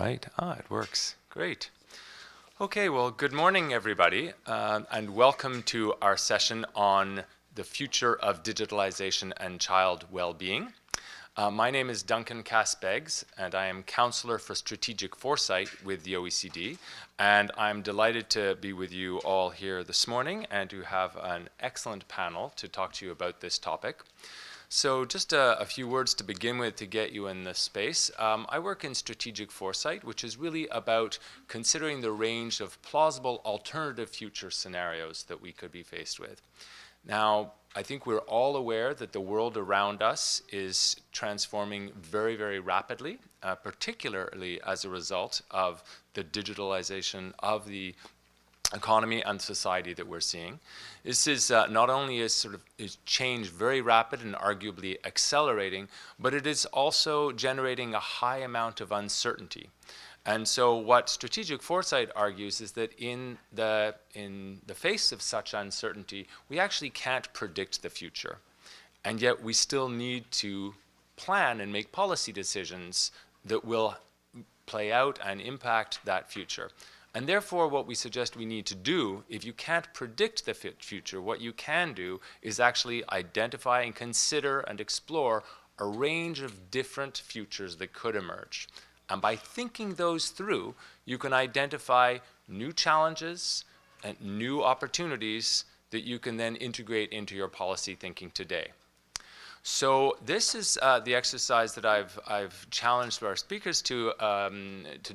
right. It works. Great. Okay, well, good morning, everybody, and welcome to our session on the future of digitalization and child well-being. My name is Duncan Caspegs, and I am Counselor for Strategic Foresight with the OECD, and I'm delighted to be with you all here this morning and to have an excellent panel to talk to you about this topic. So just a few words to begin with to get you in this space. I work in strategic foresight, which is really about considering the range of plausible alternative future scenarios that we could be faced with. Now, I think we're all aware that the world around us is transforming very, very rapidly, particularly as a result of the digitalization of the economy and society that we're seeing. This is not only is change very rapid and arguably accelerating, but it is also generating a high amount of uncertainty. And so what strategic foresight argues is that in the face of such uncertainty, we actually can't predict the future. And yet we still need to plan and make policy decisions that will play out and impact that future. And therefore, what we suggest we need to do, if you can't predict the future, what you can do is actually identify and consider and explore a range of different futures that could emerge. And by thinking those through, you can identify new challenges and new opportunities that you can then integrate into your policy thinking today. So this is the exercise that I've challenged our speakers to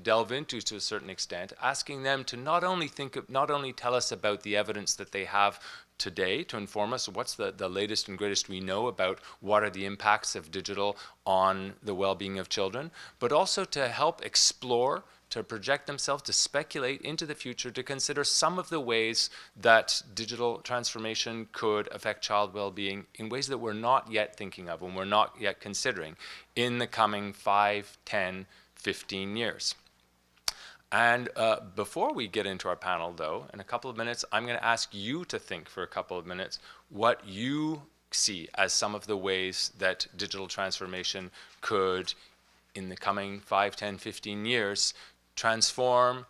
delve into to a certain extent, asking them to not only tell us about the evidence that they have today to inform us what's the latest and greatest we know about what are the impacts of digital on the well-being of children, but also to help explore, to project themselves, to speculate into the future, to consider some of the ways that digital transformation could affect child well-being in ways that we're not yet thinking of and we're not yet considering in the coming 5, 10, 15 years. And before we get into our panel, though, in a couple of minutes, I'm going to ask you to think for a couple of minutes what you see as some of the ways that digital transformation could, in the coming 5, 10, 15 years, transform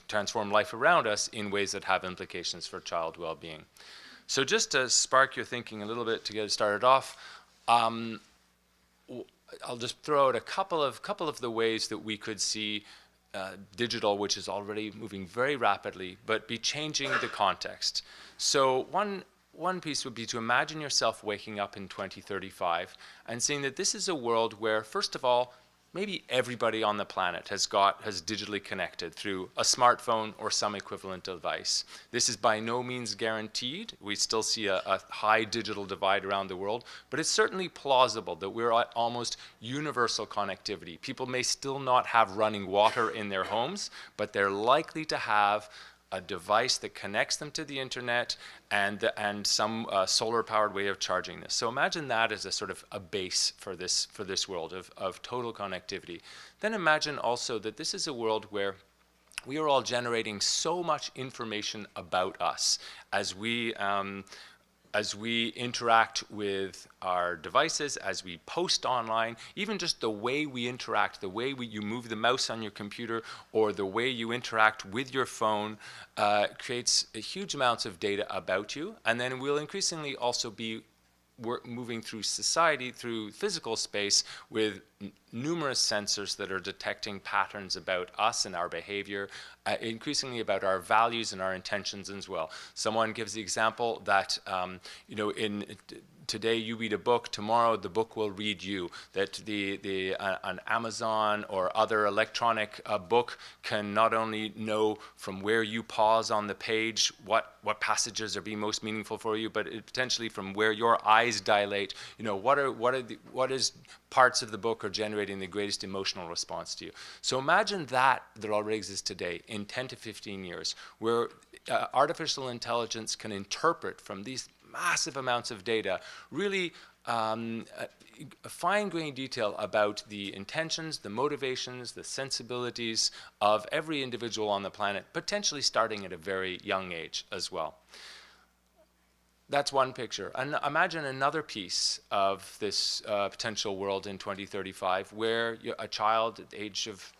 transform life around us in ways that have implications for child well-being. So just to spark your thinking a little bit to get it started off, I'll just throw out a couple of the ways that we could see digital, which is already moving very rapidly, but be changing the context. So one piece would be to imagine yourself waking up in 2035 and seeing that this is a world where, first of all, maybe everybody on the planet has digitally connected through a smartphone or some equivalent device. This is by no means guaranteed. We still see a high digital divide around the world, but it's certainly plausible that we're at almost universal connectivity. People may still not have running water in their homes, but they're likely to have a device that connects them to the internet and some solar-powered way of charging this. So imagine that as a sort of a base for this world of total connectivity. Then imagine also that this is a world where we are all generating so much information about us as we interact with our devices, as we post online, even just the way we interact, the way you move the mouse on your computer or the way you interact with your phone creates huge amounts of data about you. And then we'll increasingly also be moving through society, through physical space with numerous sensors that are detecting patterns about us and our behavior, increasingly about our values and our intentions as well. Someone gives the example that, today you read a book, tomorrow the book will read you. That an Amazon or other electronic book can not only know from where you pause on the page what passages are being most meaningful for you, but potentially from where your eyes dilate, what is parts of the book are generating the greatest emotional response to you. So imagine that already exists today in 10 to 15 years, where artificial intelligence can interpret from these massive amounts of data, really fine-grained detail about the intentions, the motivations, the sensibilities of every individual on the planet, potentially starting at a very young age as well. That's one picture. And imagine another piece of this potential world in 2035 where a child at the age of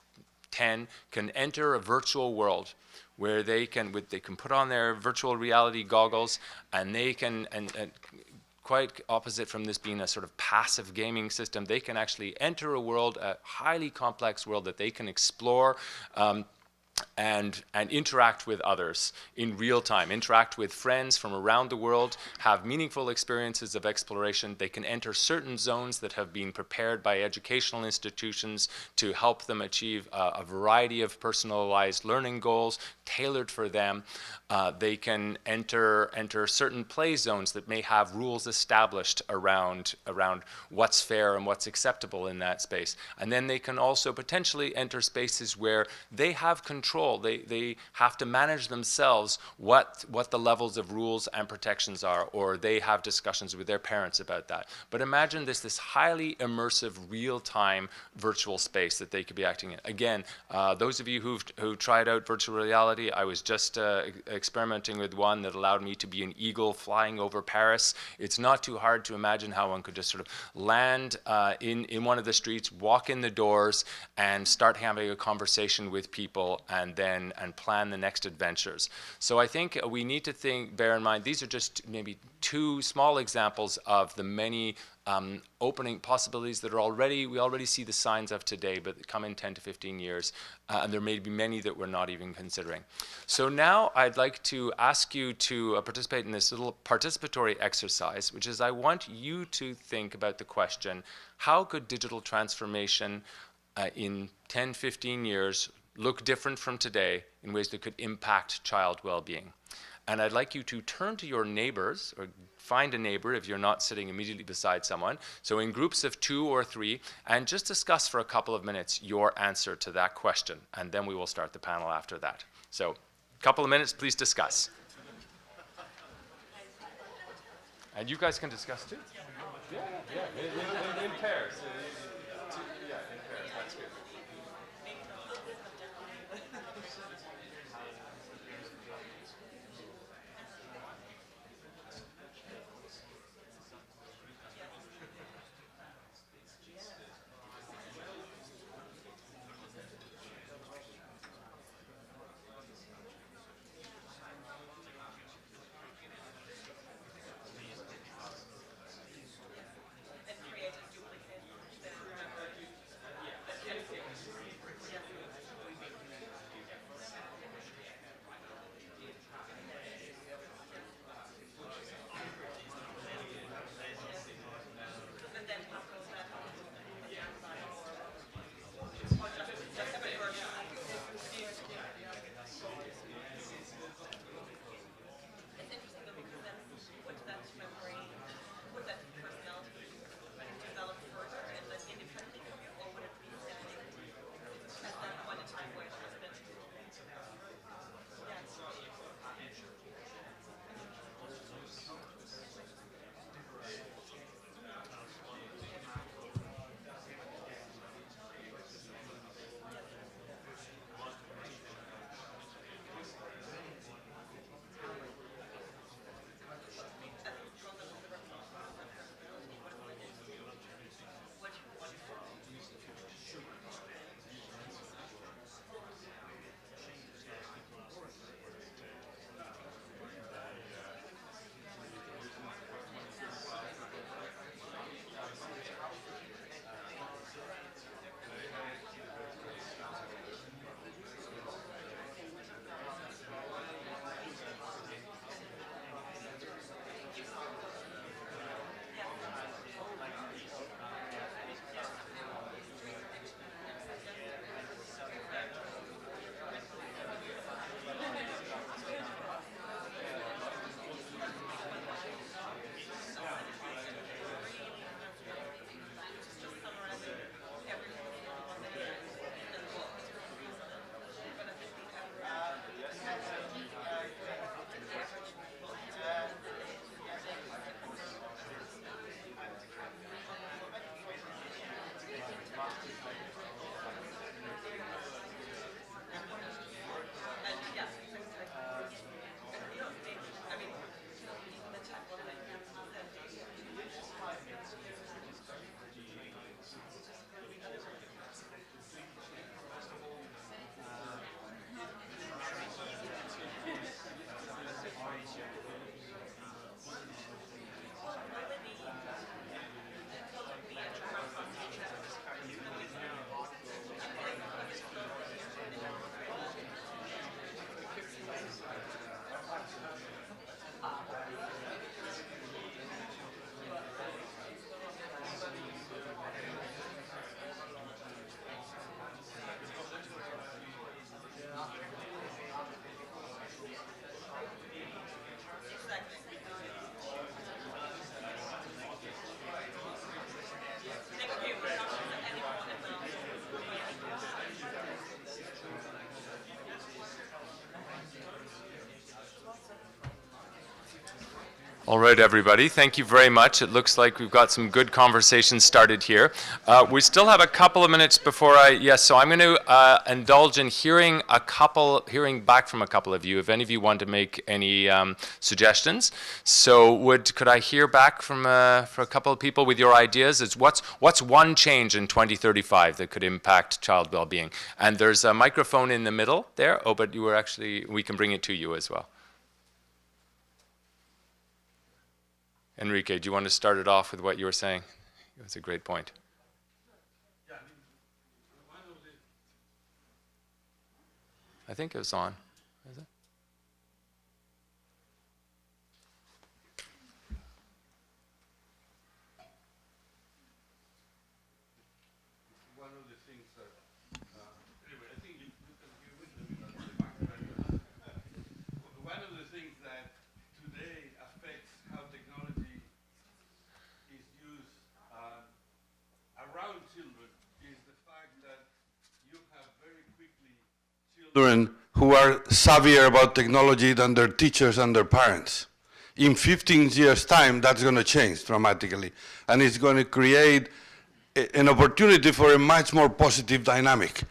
10 can enter a virtual world where they can put on their virtual reality goggles, and they can, and quite opposite from this being a sort of passive gaming system, they can actually enter a world, a highly complex world that they can explore, and interact with others in real time, interact with friends from around the world, have meaningful experiences of exploration. They can enter certain zones that have been prepared by educational institutions to help them achieve a variety of personalized learning goals tailored for them. They can enter certain play zones that may have rules established around what's fair and what's acceptable in that space. And then they can also potentially enter spaces where they have control. They have to manage themselves what the levels of rules and protections are, or they have discussions with their parents about that. But imagine this highly immersive, real-time virtual space that they could be acting in. Again, those of you who tried out virtual reality, I was just experimenting with one that allowed me to be an eagle flying over Paris. It's not too hard to imagine how one could just sort of land in one of the streets, walk in the doors, and start having a conversation with people, and plan the next adventures. So I think we need to bear in mind, these are just maybe two small examples of the many opening possibilities that we already see the signs of today, but that come in 10 to 15 years, and there may be many that we're not even considering. So now I'd like to ask you to participate in this little participatory exercise, which is I want you to think about the question, how could digital transformation in 10, 15 years look different from today in ways that could impact child well-being? And I'd like you to turn to your neighbors, or find a neighbor if you're not sitting immediately beside someone, so in groups of 2 or 3, and just discuss for a couple of minutes your answer to that question, and then we will start the panel after that. So, a couple of minutes, please discuss. And you guys can discuss too. Yeah, in pairs. Yeah, in pairs, that's good. All right, everybody, thank you very much. It looks like we've got some good conversations started here. We still have a couple of minutes before so I'm going to indulge in hearing back from a couple of you, if any of you want to make any suggestions. So could I hear back from for a couple of people with your ideas? It's what's one change in 2035 that could impact child well-being? And there's a microphone in the middle there. Oh, but we can bring it to you as well. Enrique, do you want to start it off with what you were saying? That's a great point. I think it was on. Is it? One of the things that, anyway, I think you can hear me. One of the things that today affects how technology is used around children is the fact that you have very quickly children who are savvier about technology than their teachers and their parents. In 15 years' time, that's going to change dramatically, and it's going to create an opportunity for a much more positive dynamic,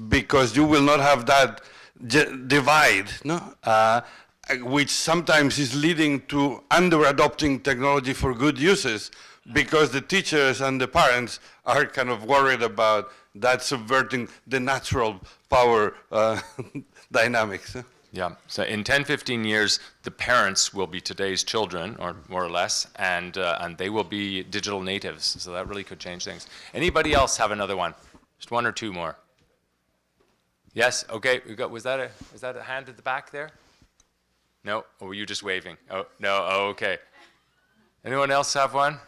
because you will not have that divide, no? Which sometimes is leading to under-adopting technology for good uses, because the teachers and the parents are kind of worried about that subverting the natural power dynamics. Yeah, so in 10, 15 years, the parents will be today's children, or more or less, and they will be digital natives, so that really could change things. Anybody else have another one? Just one or two more. Yes, okay, was that a hand at the back there? No, or were you just waving? Oh, no, oh, okay. Anyone else have one?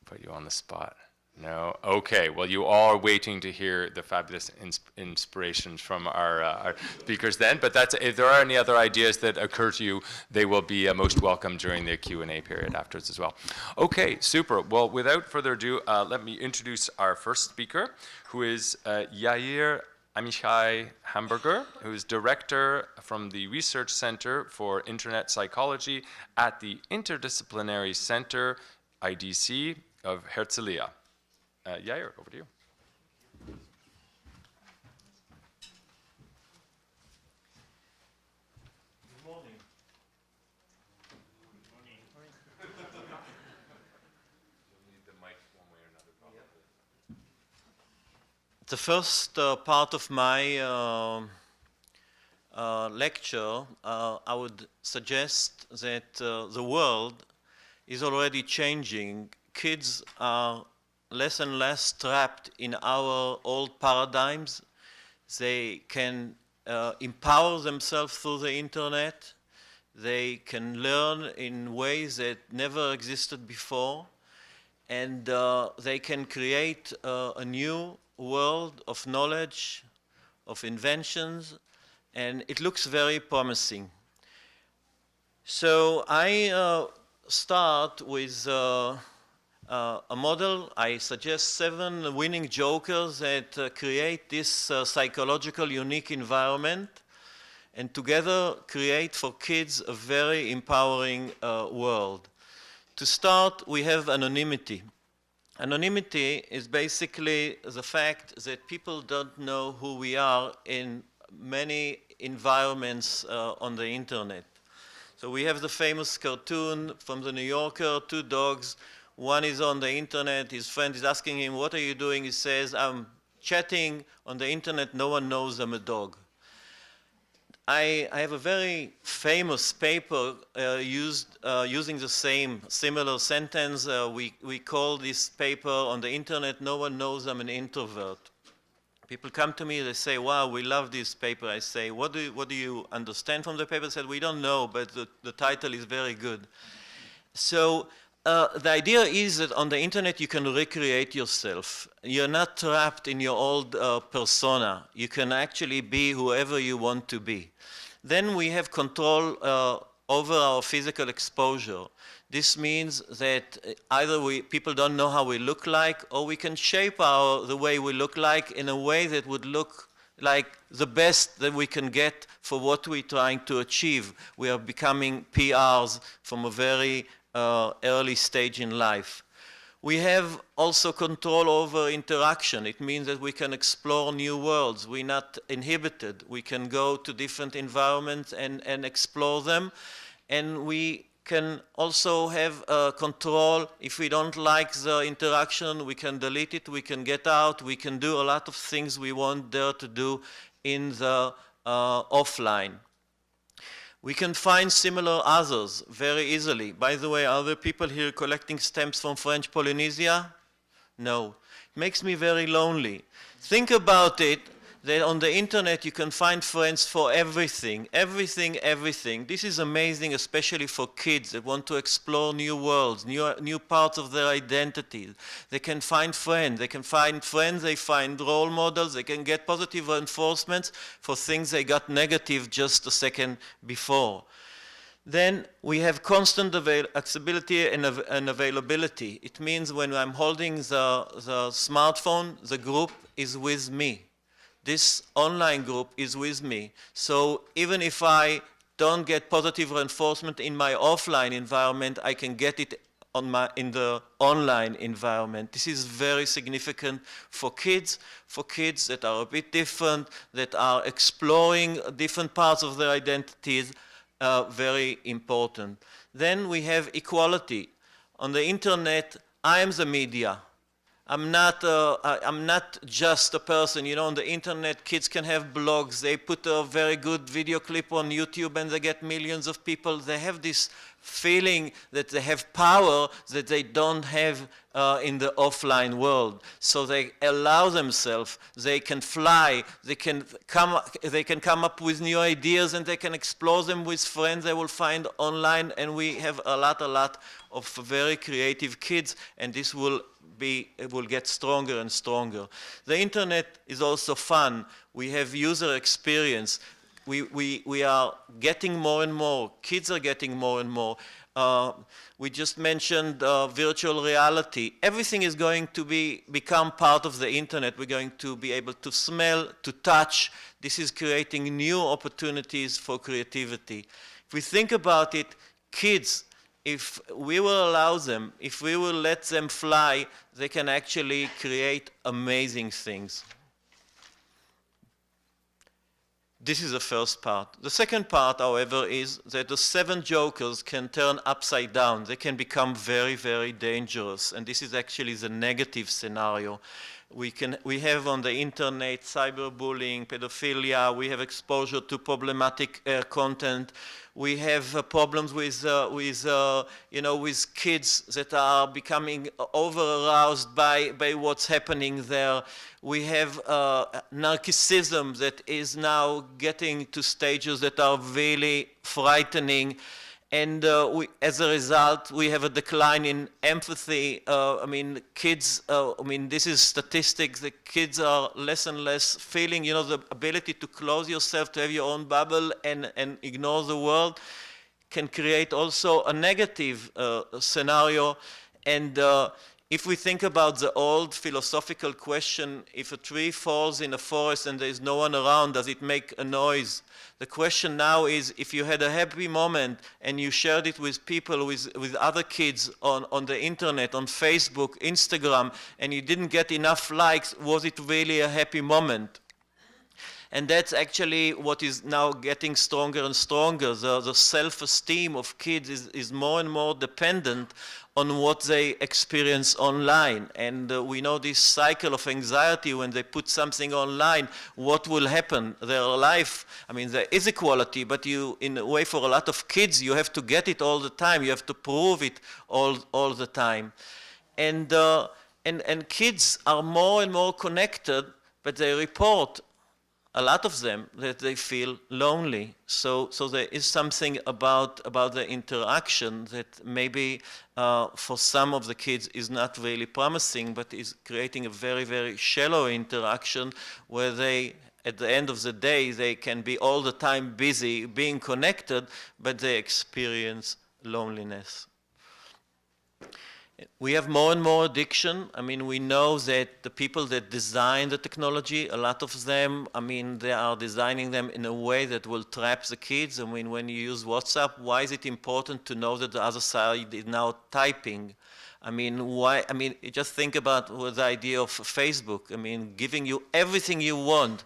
Put you on the spot. No? Okay, well, you all are waiting to hear the fabulous inspirations from our speakers then, but if there are any other ideas that occur to you, they will be most welcome during the Q&A period afterwards as well. Okay, super. Well, without further ado, let me introduce our first speaker, who is Yair Amichai Hamburger, who is director from the Research Center for Internet Psychology at the Interdisciplinary Center, IDC, of Herzliya. Yair, over to you. Good morning. Good morning. The first part of my lecture, I would suggest that the world is already changing. Kids are less and less trapped in our old paradigms. They can empower themselves through the internet. They can learn in ways that never existed before. And they can create a new world of knowledge, of inventions, and it looks very promising. So I start with a model. I suggest 7 winning jokers that create this psychological unique environment and together create for kids a very empowering world. To start, we have anonymity. Anonymity is basically the fact that people don't know who we are in many environments on the internet. So we have the famous cartoon from the New Yorker, 2 dogs. One is on the internet, his friend is asking him, "What are you doing?" He says, "I'm chatting on the internet, no one knows I'm a dog." I have a very famous paper using the same similar sentence. We call this paper on the internet, "No one knows I'm an introvert." People come to me, they say, "Wow, we love this paper." I say, what do you understand from the paper?" They said, "We don't know, but the title is very good." So the idea is that on the internet you can recreate yourself. You're not trapped in your old persona. You can actually be whoever you want to be. Then we have control over our physical exposure. This means that either people don't know how we look like, or we can shape the way we look like in a way that would look like the best that we can get for what we're trying to achieve. We are becoming PRs from a very early stage in life. We have also control over interaction. It means that we can explore new worlds. We're not inhibited. We can go to different environments and explore them. And we can also have control. If we don't like the interaction, we can delete it, we can get out, we can do a lot of things we want there to do in the offline. We can find similar others very easily. By the way, are there people here collecting stamps from French Polynesia? No. It makes me very lonely. Think about it, that on the internet you can find friends for everything, everything. This is amazing, especially for kids that want to explore new worlds, new parts of their identity. They can find friends, they find role models, they can get positive reinforcements for things they got negative just a second before. Then we have constant accessibility and availability. It means when I'm holding the smartphone, the group is with me. This online group is with me. So even if I don't get positive reinforcement in my offline environment, I can get it in the online environment. This is very significant for kids that are a bit different, that are exploring different parts of their identities, very important. Then we have equality. On the internet, I am the media. I'm not just a person. You know, on the internet, kids can have blogs. They put a very good video clip on YouTube and they get millions of people. They have this feeling that they have power that they don't have in the offline world. So they allow themselves, they can fly, they can come up with new ideas and they can explore them with friends they will find online, and we have a lot of very creative kids, and this will get stronger and stronger. The internet is also fun. We have user experience. We are getting more and more. Kids are getting more and more. We just mentioned virtual reality. Everything is going to become part of the internet. We're going to be able to smell, to touch. This is creating new opportunities for creativity. If we think about it, kids, if we will allow them, if we will let them fly, they can actually create amazing things. This is the first part. The second part, however, is that the 7 jokers can turn upside down. They can become very, very dangerous. And this is actually the negative scenario. We have on the internet cyberbullying, pedophilia, we have exposure to problematic content. We have problems with kids that are becoming over-aroused by what's happening there. We have narcissism that is now getting to stages that are really frightening. And as a result, we have a decline in empathy. This is statistics. The kids are less and less feeling, the ability to close yourself, to have your own bubble and ignore the world can create also a negative scenario. And if we think about the old philosophical question, if a tree falls in a forest and there is no one around, does it make a noise? The question now is, if you had a happy moment and you shared it with people, with other kids on the internet, on Facebook, Instagram, and you didn't get enough likes, was it really a happy moment? And that's actually what is now getting stronger and stronger. The self-esteem of kids is more and more dependent on what they experience online. And we know this cycle of anxiety when they put something online, what will happen? Their life, there is equality, but in a way for a lot of kids, you have to get it all the time. You have to prove it all the time. And kids are more and more connected, but they report, a lot of them, that they feel lonely. So there is something about the interaction that maybe for some of the kids is not really promising, but is creating a very, very shallow interaction where they, at the end of the day, they can be all the time busy being connected, but they experience loneliness. We have more and more addiction. I mean, we know that the people that design the technology, a lot of them, I mean, they are designing them in a way that will trap the kids. I mean, when you use WhatsApp, why is it important to know that the other side is now typing? I mean, why? I mean, just think about the idea of Facebook. I mean, giving you everything you want,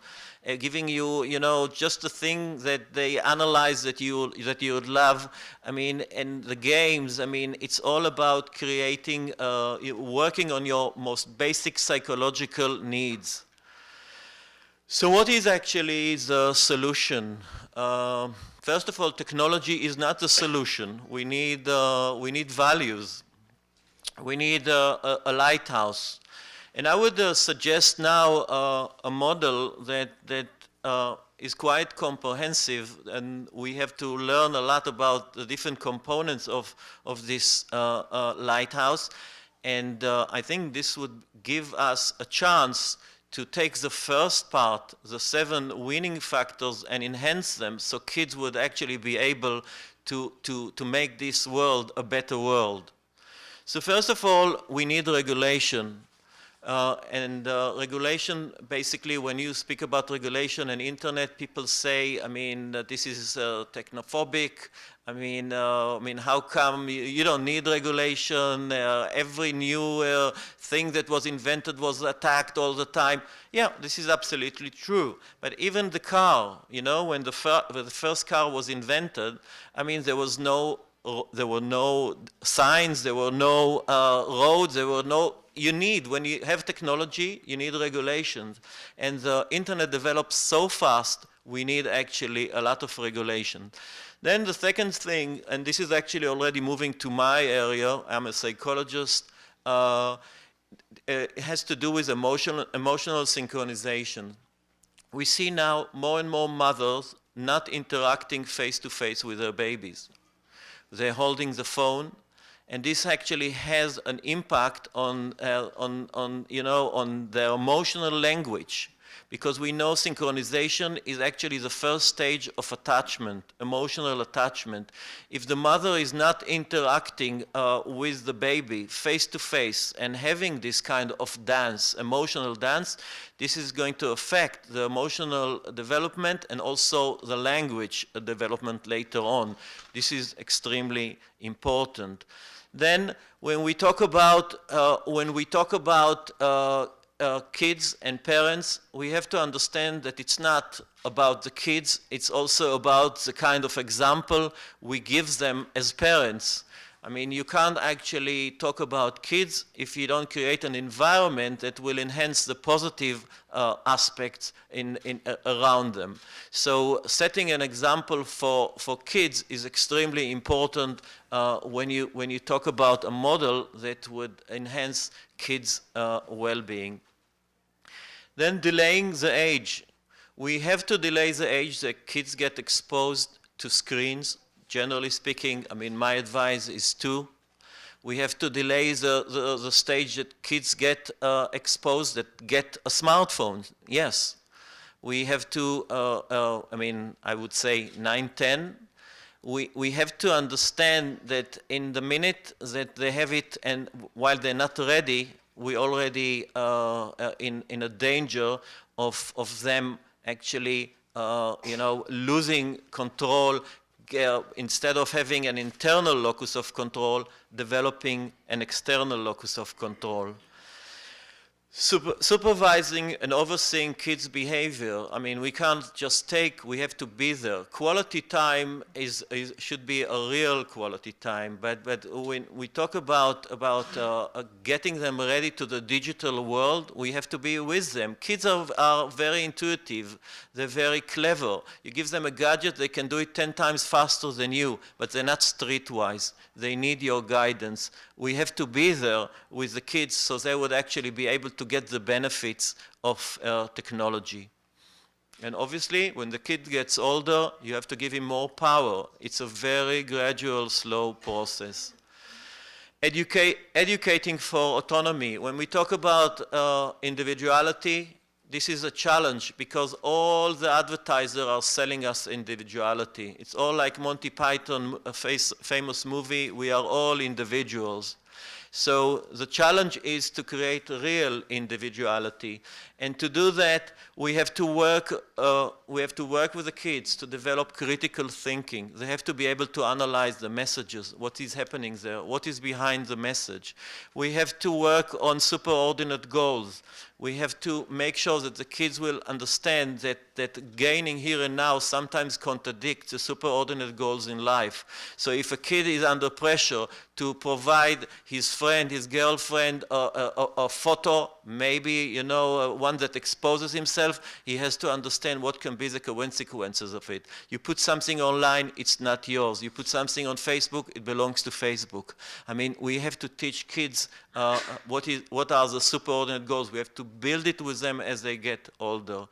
giving you, you know, just the thing that they analyze that you would love. I mean, and the games. I mean, it's all about creating, working on your most basic psychological needs. So, what is actually the solution? First of all, technology is not the solution. We need values. We need a lighthouse. And I would suggest now a model that is quite comprehensive, and we have to learn a lot about the different components of this lighthouse. And I think this would give us a chance to take the first part, the 7 winning factors, and enhance them so kids would actually be able to make this world a better world. So first of all, we need regulation. Regulation, basically, when you speak about regulation and internet, people say, I mean, this is technophobic. I mean, how come you don't need regulation? Every new thing that was invented was attacked all the time. Yeah, this is absolutely true. But even the car, you know, when the first car was invented, I mean, there were no signs, there were no roads, there were no, when you have technology, you need regulations. And the internet develops so fast, we need actually a lot of regulation. Then the second thing, and this is actually already moving to my area, I'm a psychologist, it has to do with emotional synchronization. We see now more and more mothers not interacting face-to-face with their babies. They're holding the phone, and this actually has an impact on their emotional language, because we know synchronization is actually the first stage of attachment, emotional attachment. If the mother is not interacting with the baby face to face and having this kind of dance, emotional dance, this is going to affect the emotional development and also the language development later on. This is extremely important. Then, when we talk about kids and parents, we have to understand that it's not about the kids, it's also about the kind of example we give them as parents. I mean, you can't actually talk about kids if you don't create an environment that will enhance the positive aspects around them. So setting an example for kids is extremely important when you talk about a model that would enhance kids' well-being. Then delaying the age. We have to delay the age that kids get exposed to screens. Generally speaking, I mean, my advice is 2. We have to delay the stage that kids get exposed, that get a smartphone. Yes. We have to, I would say 9, 10. We have to understand that in the minute that they have it, and while they're not ready, we already in a danger of them actually, losing control. Instead of having an internal locus of control, developing an external locus of control. Supervising and overseeing kids' behavior. I mean, we can't just we have to be there. Quality time should be a real quality time, but when we talk about getting them ready to the digital world, we have to be with them. Kids are very intuitive, they're very clever. You give them a gadget, they can do it 10 times faster than you, but they're not streetwise. They need your guidance. We have to be there with the kids so they would actually be able to get the benefits of technology. And obviously, when the kid gets older, you have to give him more power. It's a very gradual, slow process. Educating for autonomy. When we talk about individuality, this is a challenge because all the advertisers are selling us individuality. It's all like Monty Python, a famous movie. We are all individuals. So the challenge is to create real individuality. And to do that, we have to work with the kids to develop critical thinking. They have to be able to analyze the messages, what is happening there, what is behind the message. We have to work on superordinate goals. We have to make sure that the kids will understand that gaining here and now sometimes contradicts the superordinate goals in life. So if a kid is under pressure to provide his friend, his girlfriend, a photo, maybe, you know, one that exposes himself, he has to understand what can be the consequences of it. You put something online, it's not yours. You put something on Facebook, it belongs to Facebook. I mean, we have to teach kids what are the superordinate goals. We have to build it with them as they get older.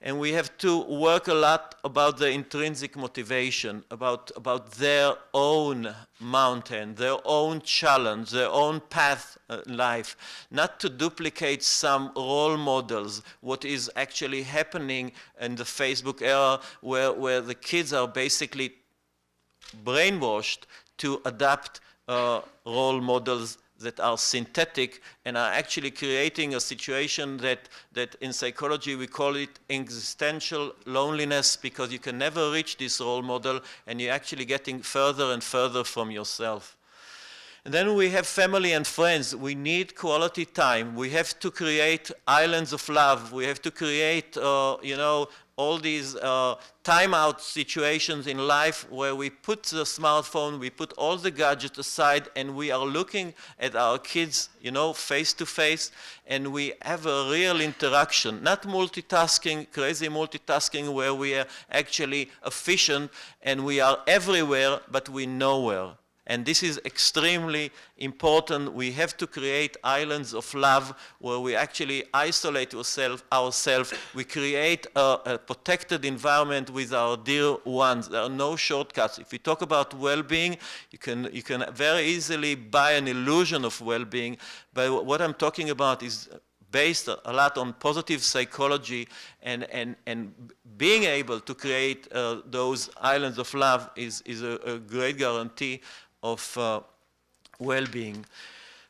And we have to work a lot about the intrinsic motivation, about their own mountain, their own challenge, their own path in life, not to duplicate some role models, what is actually happening in the Facebook era where the kids are basically brainwashed to adapt role models that are synthetic and are actually creating a situation that in psychology we call it existential loneliness, because you can never reach this role model and you're actually getting further and further from yourself. And then we have family and friends. We need quality time. We have to create islands of love. We have to create, you know, all these timeout situations in life where we put the smartphone, we put all the gadgets aside, and we are looking at our kids, you know, face to face, and we have a real interaction, not multitasking, crazy multitasking where we are actually efficient and we are everywhere, but we're nowhere. And this is extremely important. We have to create islands of love where we actually isolate ourselves. We create a protected environment with our dear ones. There are no shortcuts. If we talk about well-being, you can very easily buy an illusion of well-being. But what I'm talking about is based a lot on positive psychology, and being able to create those islands of love is a great guarantee of well-being.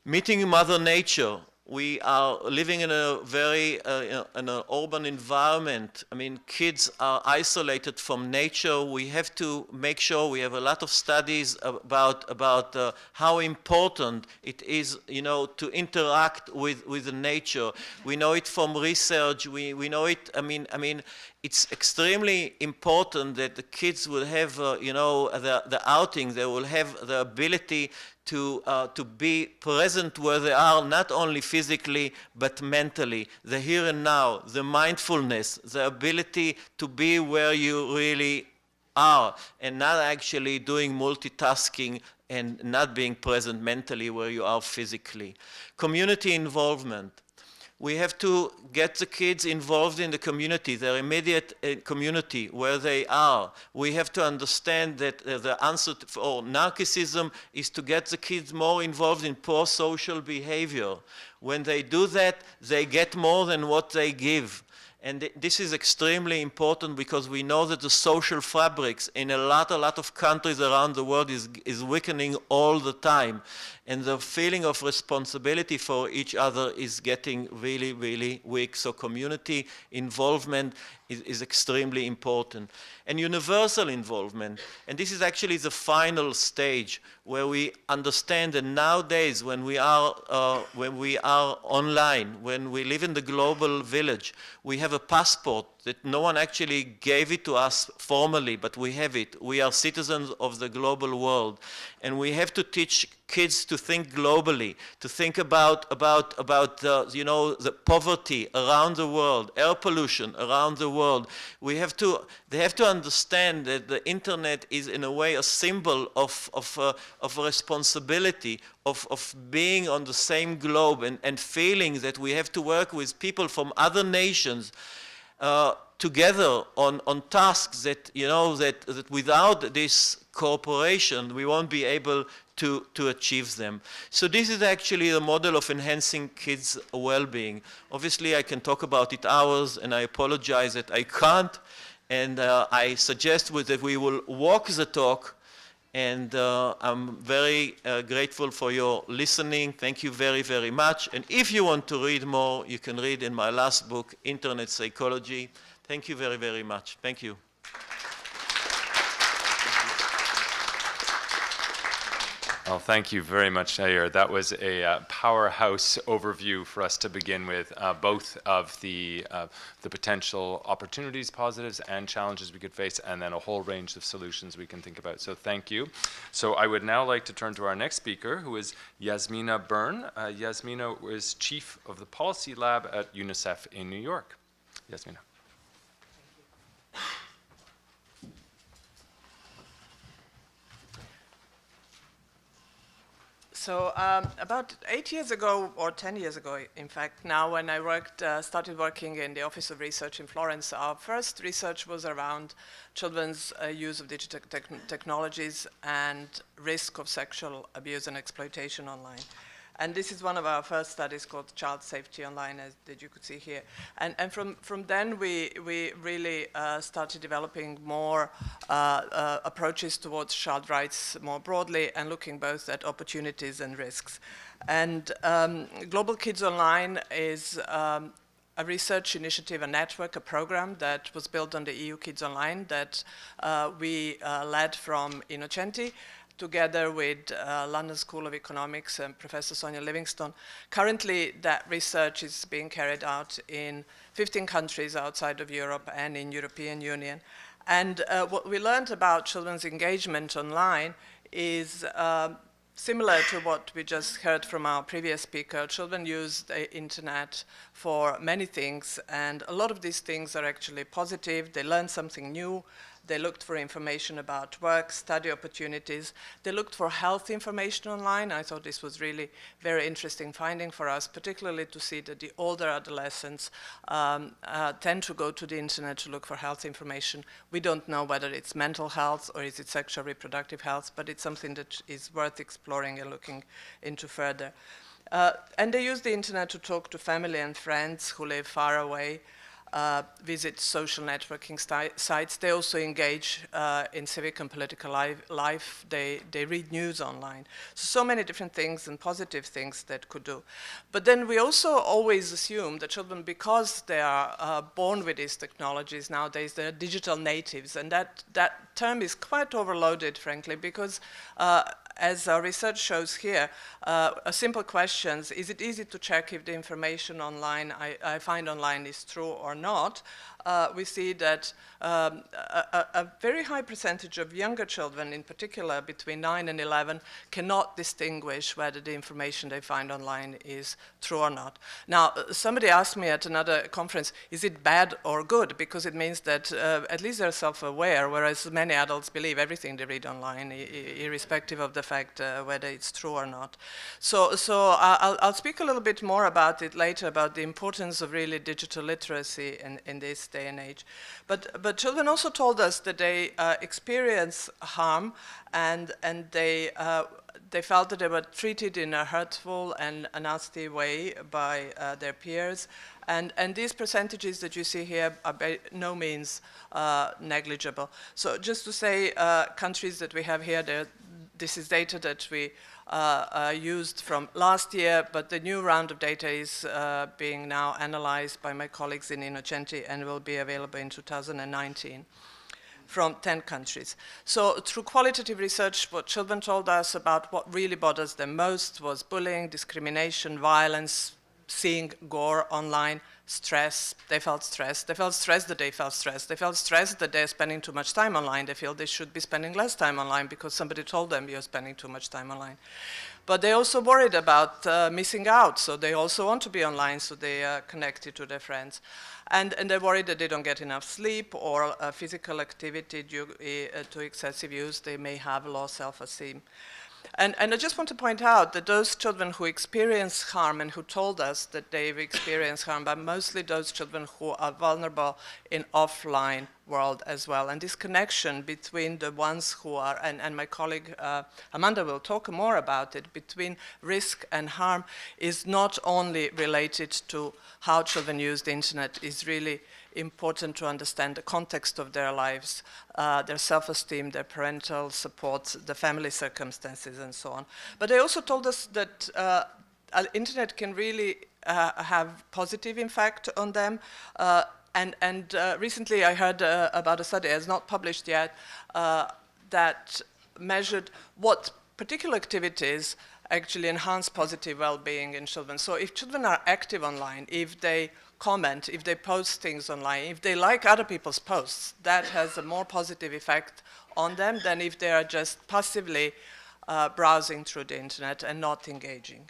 Meeting Mother Nature. We are living in a very in an urban environment. I mean, kids are isolated from nature. We have to make sure we have a lot of studies about how important it is, you know, to interact with the nature. We know it from research. We know it. I mean, it's extremely important that the kids will have, you know, the outing. They will have the ability to be present where they are, not only physically, but mentally, the here and now, the mindfulness, the ability to be where you really are, and not actually doing multitasking and not being present mentally where you are physically. Community involvement. We have to get the kids involved in the community, their immediate community, where they are. We have to understand that the answer for narcissism is to get the kids more involved in pro-social behavior. When they do that, they get more than what they give. And this is extremely important because we know that the social fabrics in a lot of countries around the world is weakening all the time. And the feeling of responsibility for each other is getting really, really weak. So community involvement is extremely important. And universal involvement. And this is actually the final stage where we understand that nowadays when we are online, when we live in the global village, we have a passport that no one actually gave it to us formally, but we have it. We are citizens of the global world. And we have to teach kids to think globally, to think about you know, the poverty around the world, air pollution around the world. They have to understand that the internet is in a way a symbol of responsibility, of being on the same globe and feeling that we have to work with people from other nations together on tasks that, you know, that without this cooperation we won't be able to achieve them. So this is actually the model of enhancing kids' well-being. Obviously I can talk about it hours, and I apologize that I can't, and I suggest that we will walk the talk And I'm very grateful for your listening. Thank you very, very much. And if you want to read more, you can read in my last book, Internet Psychology. Thank you very, very much. Thank you. Well, thank you very much, Yair. That was a powerhouse overview for us to begin with, both of the potential opportunities, positives, and challenges we could face, and then a whole range of solutions we can think about. So thank you. So I would now like to turn to our next speaker, who is Yasmina Byrne. Yasmina is Chief of the Policy Lab at UNICEF in New York. Yasmina. So about 8 years ago, or 10 years ago, in fact, now when I started working in the Office of Research in Florence, our first research was around children's use of digital technologies and risk of sexual abuse and exploitation online. And this is one of our first studies called Child Safety Online, that you could see here. And from then, we really started developing more approaches towards child rights more broadly and looking both at opportunities and risks. And Global Kids Online is a research initiative, a network, a program that was built on the EU Kids Online that we led from Innocenti, together with London School of Economics and Professor Sonia Livingstone. Currently, that research is being carried out in 15 countries outside of Europe and in European Union. And what we learned about children's engagement online is similar to what we just heard from our previous speaker. Children use the internet for many things, and a lot of these things are actually positive. They learn something new. They looked for information about work, study opportunities. They looked for health information online. I thought this was really very interesting finding for us, particularly to see that the older adolescents tend to go to the internet to look for health information. We don't know whether it's mental health or is it sexual reproductive health, but it's something that is worth exploring and looking into further. And they use the internet to talk to family and friends who live far away, visit social networking sites. They also engage in civic and political life. They read news online. So many different things and positive things that could do. But then we also always assume that children, because they are born with these technologies nowadays, they're digital natives. And that term is quite overloaded, frankly, because as our research shows here, a simple question: is it easy to check if the information online I find online is true or not? We see that a very high percentage of younger children, in particular between 9 and 11, cannot distinguish whether the information they find online is true or not. Now, somebody asked me at another conference, is it bad or good? Because it means that at least they're self-aware, whereas many adults believe everything they read online, irrespective of the fact whether it's true or not. So I'll speak a little bit more about it later, about the importance of really digital literacy in this day and age. But children also told us that they experience harm, and they felt that they were treated in a hurtful and a nasty way by their peers. And these percentages that you see here are by no means negligible. So just to say, countries that we have here, this is data that we used from last year, but the new round of data is being now analyzed by my colleagues in Innocenti and will be available in 2019 from 10 countries. So through qualitative research, what children told us about what really bothers them most was bullying, discrimination, violence, seeing gore online, stress. They felt stressed. They felt stressed that they felt stressed. They felt stressed that they're spending too much time online. They feel they should be spending less time online because somebody told them you're spending too much time online. But they also worried about missing out, so they also want to be online, so they are connected to their friends. And they're worried that they don't get enough sleep or physical activity due to excessive use. They may have low self-esteem. And I just want to point out that those children who experience harm and who told us that they've experienced harm are mostly those children who are vulnerable in offline world as well. And this connection between the ones who are, and my colleague Amanda will talk more about it, between risk and harm is not only related to how children use the internet, is really important to understand the context of their lives, their self-esteem, their parental support, the family circumstances, and so on. But they also told us that internet can really have positive impact on them. And recently I heard about a study, it's not published yet, that measured what particular activities actually enhance positive well-being in children. So if children are active online, if they comment, if they post things online, if they like other people's posts, that has a more positive effect on them than if they are just passively browsing through the internet and not engaging.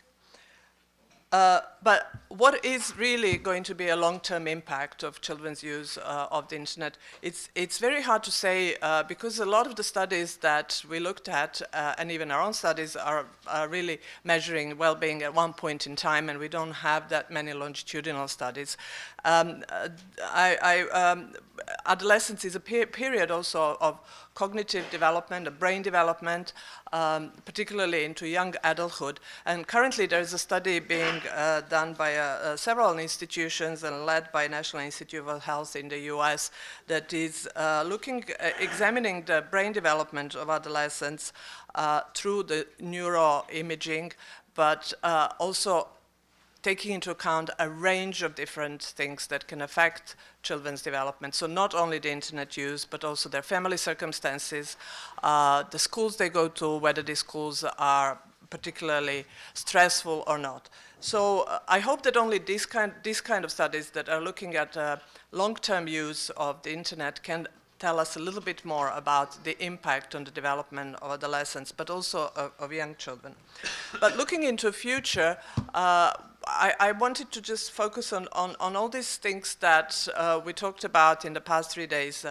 But what is really going to be a long-term impact of children's use of the internet? It's very hard to say because a lot of the studies that we looked at, and even our own studies, are really measuring well-being at one point in time, and we don't have that many longitudinal studies. Adolescence is a period also of cognitive development, of brain development, particularly into young adulthood. And currently there is a study being done by several institutions and led by National Institute of Health in the US that is examining the brain development of adolescents through the neuroimaging, but also taking into account a range of different things that can affect children's development. So not only the internet use, but also their family circumstances, the schools they go to, whether these schools are particularly stressful or not. So I hope that only these kind of studies that are looking at long-term use of the internet can tell us a little bit more about the impact on the development of adolescents, but also of young children. But looking into the future, I wanted to just focus on all these things that we talked about in the past 3 days,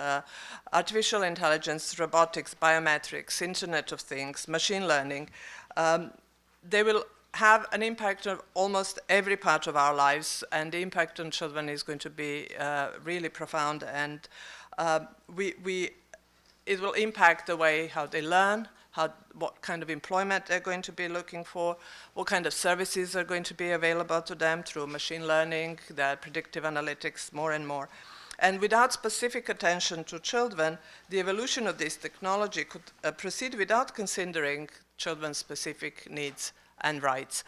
artificial intelligence, robotics, biometrics, Internet of Things, machine learning. They will have an impact on almost every part of our lives, and the impact on children is going to be really profound, and it will impact the way how they learn, what kind of employment they're going to be looking for, what kind of services are going to be available to them through machine learning, the predictive analytics, more and more. And without specific attention to children, the evolution of this technology could proceed without considering children's specific needs and rights.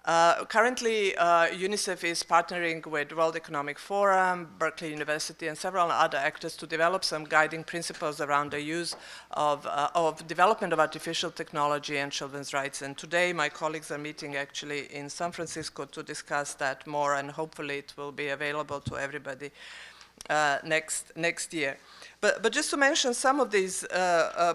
Currently, UNICEF is partnering with World Economic Forum, Berkeley University, and several other actors to develop some guiding principles around the use of development of artificial technology and children's rights. And today, my colleagues are meeting actually in San Francisco to discuss that more, and hopefully it will be available to everybody next year. But just to mention some of these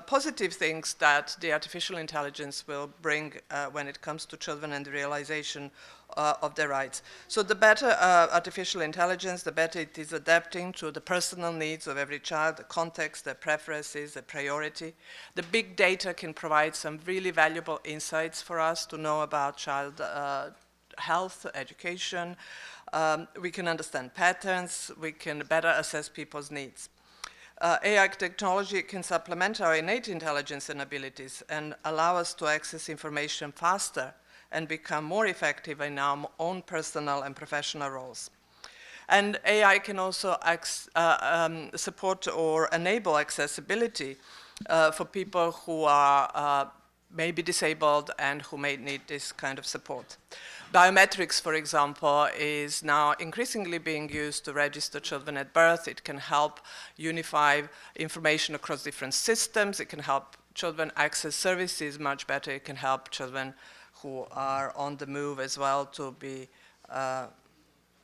positive things that the artificial intelligence will bring when it comes to children and the realization of their rights. So the better artificial intelligence, the better it is adapting to the personal needs of every child, the context, their preferences, the priority. The big data can provide some really valuable insights for us to know about child health, education. We can understand patterns. We can better assess people's needs. AI technology can supplement our innate intelligence and abilities and allow us to access information faster and become more effective in our own personal and professional roles. And AI can also support or enable accessibility for people who are may be disabled and who may need this kind of support. Biometrics, for example, is now increasingly being used to register children at birth. It can help unify information across different systems. It can help children access services much better. It can help children who are on the move as well to be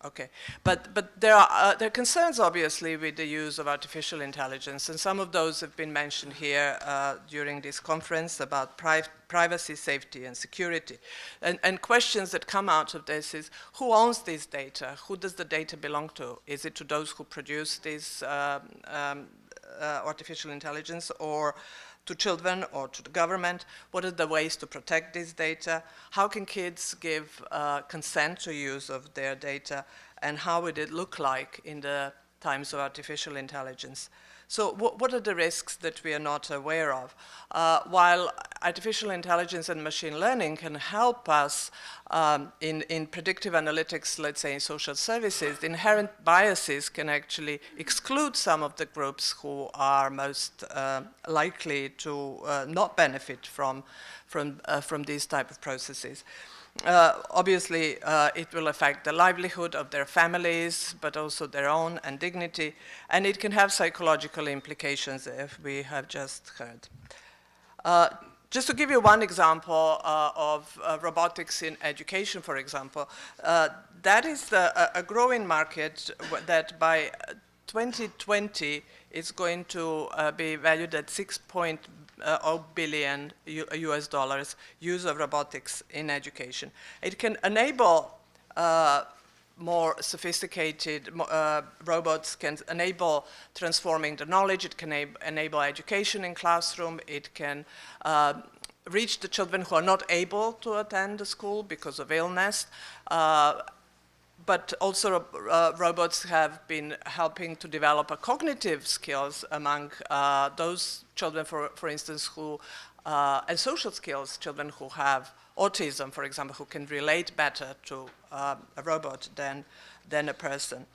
okay. But there are concerns, obviously, with the use of artificial intelligence, and some of those have been mentioned here during this conference about privacy, safety, and security. And questions that come out of this is, who owns this data? Who does the data belong to? Is it to those who produce this artificial intelligence, or to children or to the government? What are the ways to protect this data? How can kids give consent to use of their data? And how would it look like in the times of artificial intelligence? So what are the risks that we are not aware of? While artificial intelligence and machine learning can help us in predictive analytics, let's say in social services, the inherent biases can actually exclude some of the groups who are most likely to not benefit from these type of processes. Obviously, it will affect the livelihood of their families, but also their own and dignity, and it can have psychological implications, as we have just heard. Just to give you one example of robotics in education, for example, that is a growing market that by 2020 is going to be valued at $6.0 billion US dollars use of robotics in education. It can enable more sophisticated robots, can enable transforming the knowledge, it can enable education in classroom, it can reach the children who are not able to attend the school because of illness. But also robots have been helping to develop cognitive skills among those children, for instance, who, and social skills, children who have autism, for example, who can relate better to a robot than a person.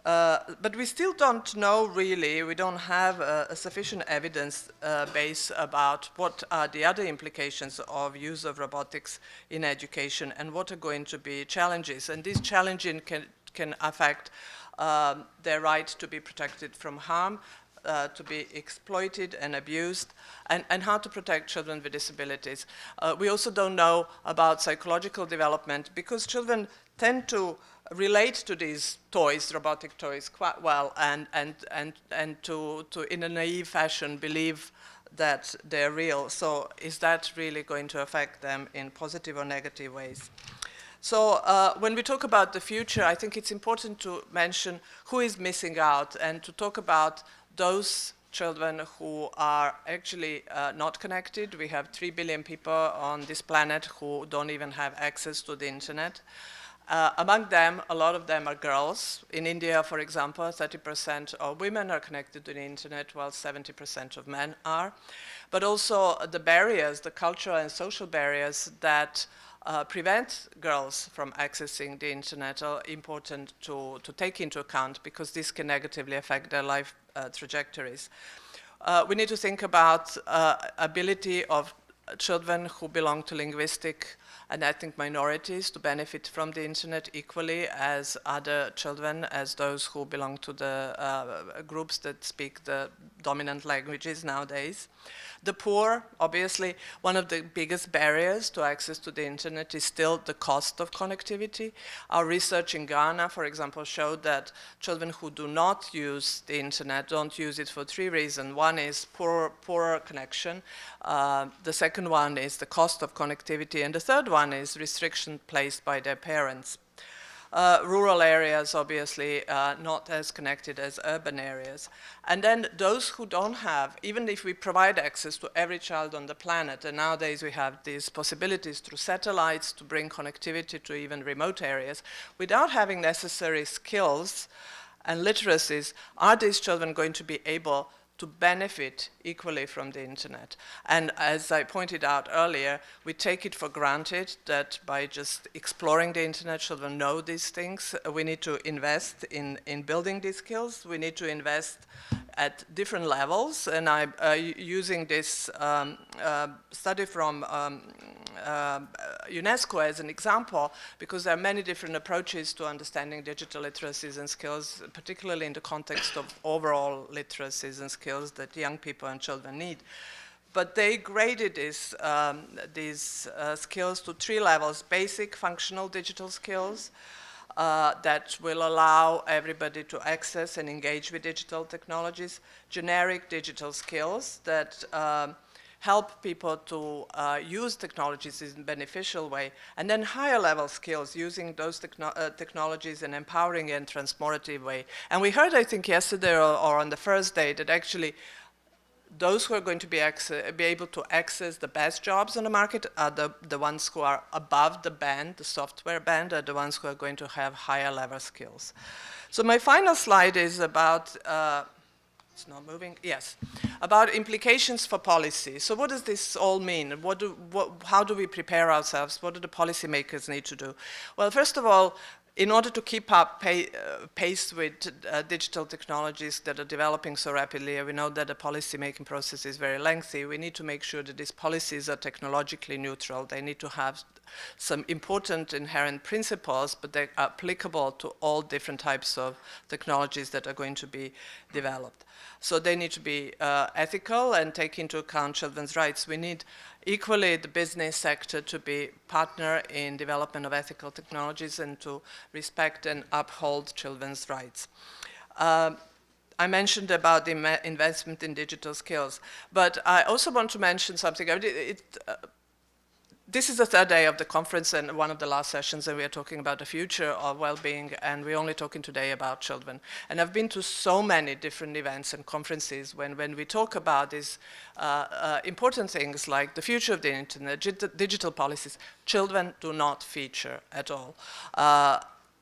But we still don't know really, we don't have a sufficient evidence base about what are the other implications of use of robotics in education and what are going to be challenges. And these challenges can affect their right to be protected from harm, to be exploited and abused, and how to protect children with disabilities. We also don't know about psychological development because children tend to relate to these toys, robotic toys, quite well, and to in a naive fashion believe that they're real. So is that really going to affect them in positive or negative ways? So when we talk about the future, I think it's important to mention who is missing out and to talk about those children who are actually not connected. We have 3 billion people on this planet who don't even have access to the internet. Among them, a lot of them are girls. In India, for example, 30% of women are connected to the internet, while 70% of men are. But also the barriers, the cultural and social barriers that prevent girls from accessing the internet are important to take into account because this can negatively affect their life trajectories. We need to think about ability of children who belong to linguistic and ethnic minorities to benefit from the internet equally as other children, as those who belong to the groups that speak the dominant languages nowadays. The poor, obviously, one of the biggest barriers to access to the internet is still the cost of connectivity. Our research in Ghana, for example, showed that children who do not use the internet don't use it for 3 reasons. One is poor connection. The second one is the cost of connectivity. And the third one is restriction placed by their parents. Rural areas, obviously, not as connected as urban areas. And then those who don't have, even if we provide access to every child on the planet, and nowadays we have these possibilities through satellites to bring connectivity to even remote areas, without having necessary skills and literacies, are these children going to be able to benefit equally from the internet? And as I pointed out earlier, we take it for granted that by just exploring the internet, children know these things. We need to invest in building these skills. We need to invest at different levels. And I'm using this study from UNESCO as an example, because there are many different approaches to understanding digital literacies and skills, particularly in the context of overall literacies and skills that young people and children need. But they graded these skills to 3 levels: basic functional digital skills that will allow everybody to access and engage with digital technologies, generic digital skills that help people to use technologies in a beneficial way, and then higher level skills using those technologies in an empowering and transformative way. And we heard, I think, yesterday or on the first day that actually those who are going to be able to access the best jobs on the market are the ones who are above the band, the software band, are the ones who are going to have higher level skills. So my final slide is about it's not moving. Yes, about implications for policy. So what does this all mean? How do we prepare ourselves? What do the policymakers need to do? Well, first of all, in order to keep up pace with digital technologies that are developing so rapidly, we know that the policy-making process is very lengthy. We need to make sure that these policies are technologically neutral. They need to have some important inherent principles, but they're applicable to all different types of technologies that are going to be developed. So they need to be ethical and take into account children's rights. We need equally the business sector to be partner in development of ethical technologies and to respect and uphold children's rights. I mentioned about the investment in digital skills, but I also want to mention something. This is the third day of the conference and one of the last sessions, and we are talking about the future of well-being, and we're only talking today about children. And I've been to so many different events and conferences when we talk about these important things like the future of the internet, digital policies, children do not feature at all.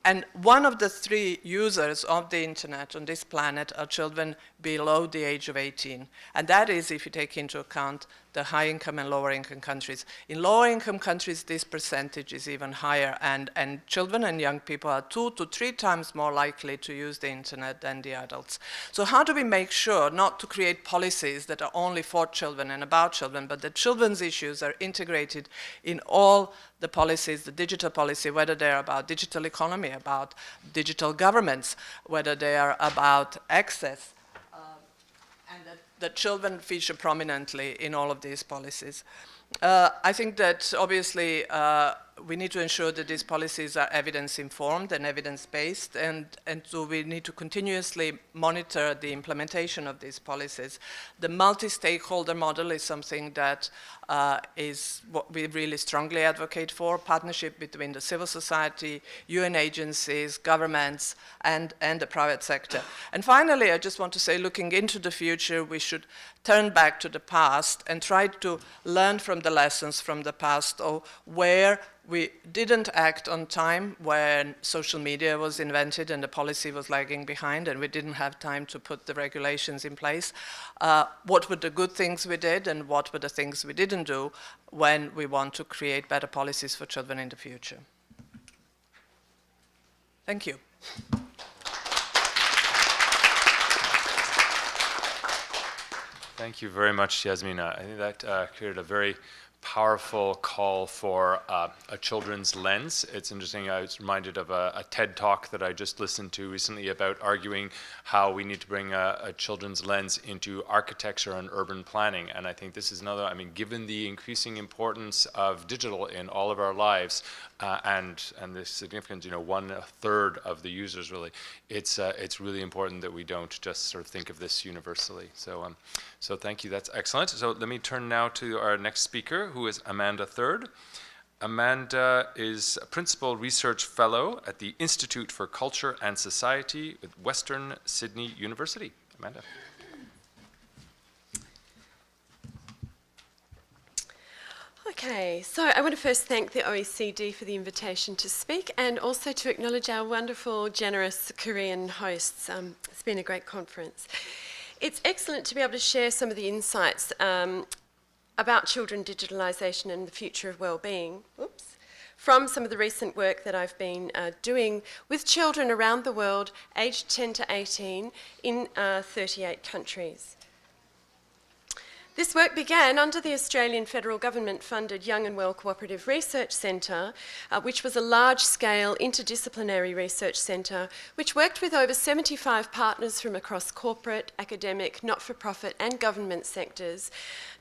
And one of the 3 users of the internet on this planet are children below the age of 18. And that is if you take into account the high-income and lower-income countries. In lower-income countries, this percentage is even higher, and children and young people are 2 to 3 times more likely to use the internet than the adults. So how do we make sure not to create policies that are only for children and about children, but that children's issues are integrated in all the policies, the digital policy, whether they're about digital economy, about digital governments, whether they are about access, and that children feature prominently in all of these policies. I think that obviously we need to ensure that these policies are evidence-informed and evidence-based, and so we need to continuously monitor the implementation of these policies. The multi-stakeholder model is something that is what we really strongly advocate for, partnership between the civil society, UN agencies, governments, and the private sector. And finally, I just want to say, looking into the future, we should turn back to the past and try to learn from the lessons from the past, or where we didn't act on time when social media was invented and the policy was lagging behind and we didn't have time to put the regulations in place. What were the good things we did and what were the things we didn't do when we want to create better policies for children in the future? Thank you. Thank you very much, Yasmina. I think that created a very powerful call for a children's lens. It's interesting, I was reminded of a TED talk that I just listened to recently about arguing how we need to bring a children's lens into architecture and urban planning. And I think this is another, I mean, given the increasing importance of digital in all of our lives, and the significance, 1/3 of the users really, it's really important that we don't just sort of think of this universally. So thank you, that's excellent. So let me turn now to our next speaker, who is Amanda Third. Amanda is a Principal Research Fellow at the Institute for Culture and Society at Western Sydney University. Amanda. Okay, so I want to first thank the OECD for the invitation to speak and also to acknowledge our wonderful, generous Korean hosts. It's been a great conference. It's excellent to be able to share some of the insights about children digitalisation and the future of well-being, from some of the recent work that I've been doing with children around the world aged 10 to 18 in 38 countries. This work began under the Australian Federal Government-funded Young and Well Cooperative Research Centre, which was a large-scale interdisciplinary research centre which worked with over 75 partners from across corporate, academic, not-for-profit and government sectors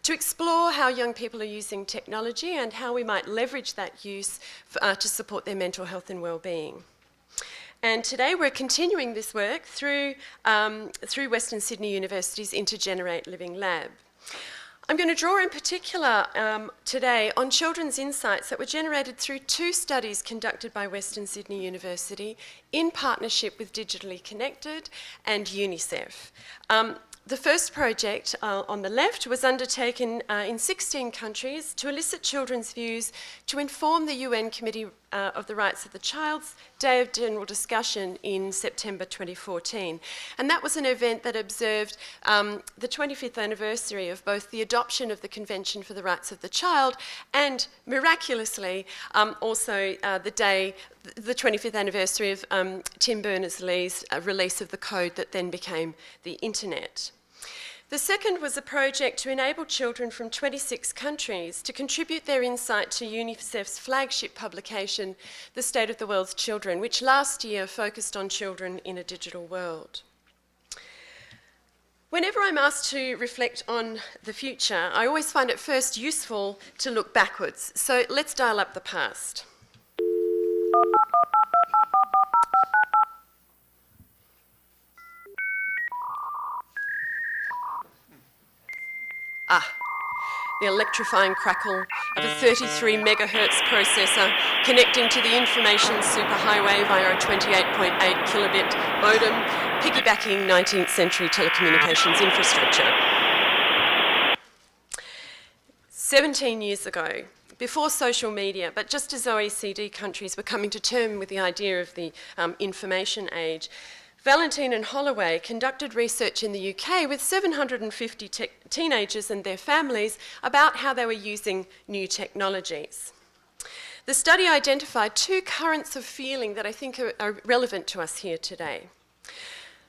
to explore how young people are using technology and how we might leverage that use to support their mental health and well-being. And today we're continuing this work through Western Sydney University's Intergenerate Living Lab. I'm going to draw in particular today on children's insights that were generated through 2 studies conducted by Western Sydney University in partnership with Digitally Connected and UNICEF. The first project on the left was undertaken in 16 countries to elicit children's views to inform the UN Committee of the Rights of the Child's Day of General Discussion in September 2014. And that was an event that observed the 25th anniversary of both the adoption of the Convention for the Rights of the Child and, miraculously, also the 25th anniversary of Tim Berners-Lee's release of the code that then became the Internet. The second was a project to enable children from 26 countries to contribute their insight to UNICEF's flagship publication, The State of the World's Children, which last year focused on children in a digital world. Whenever I'm asked to reflect on the future, I always find it first useful to look backwards. So let's dial up the past. The electrifying crackle of a 33 megahertz processor connecting to the information superhighway via a 28.8 kilobit modem, piggybacking 19th century telecommunications infrastructure. 17 years ago, before social media, but just as OECD countries were coming to terms with the idea of the information age, Valentine and Holloway conducted research in the UK with 750 teenagers and their families about how they were using new technologies. The study identified two currents of feeling that I think are relevant to us here today.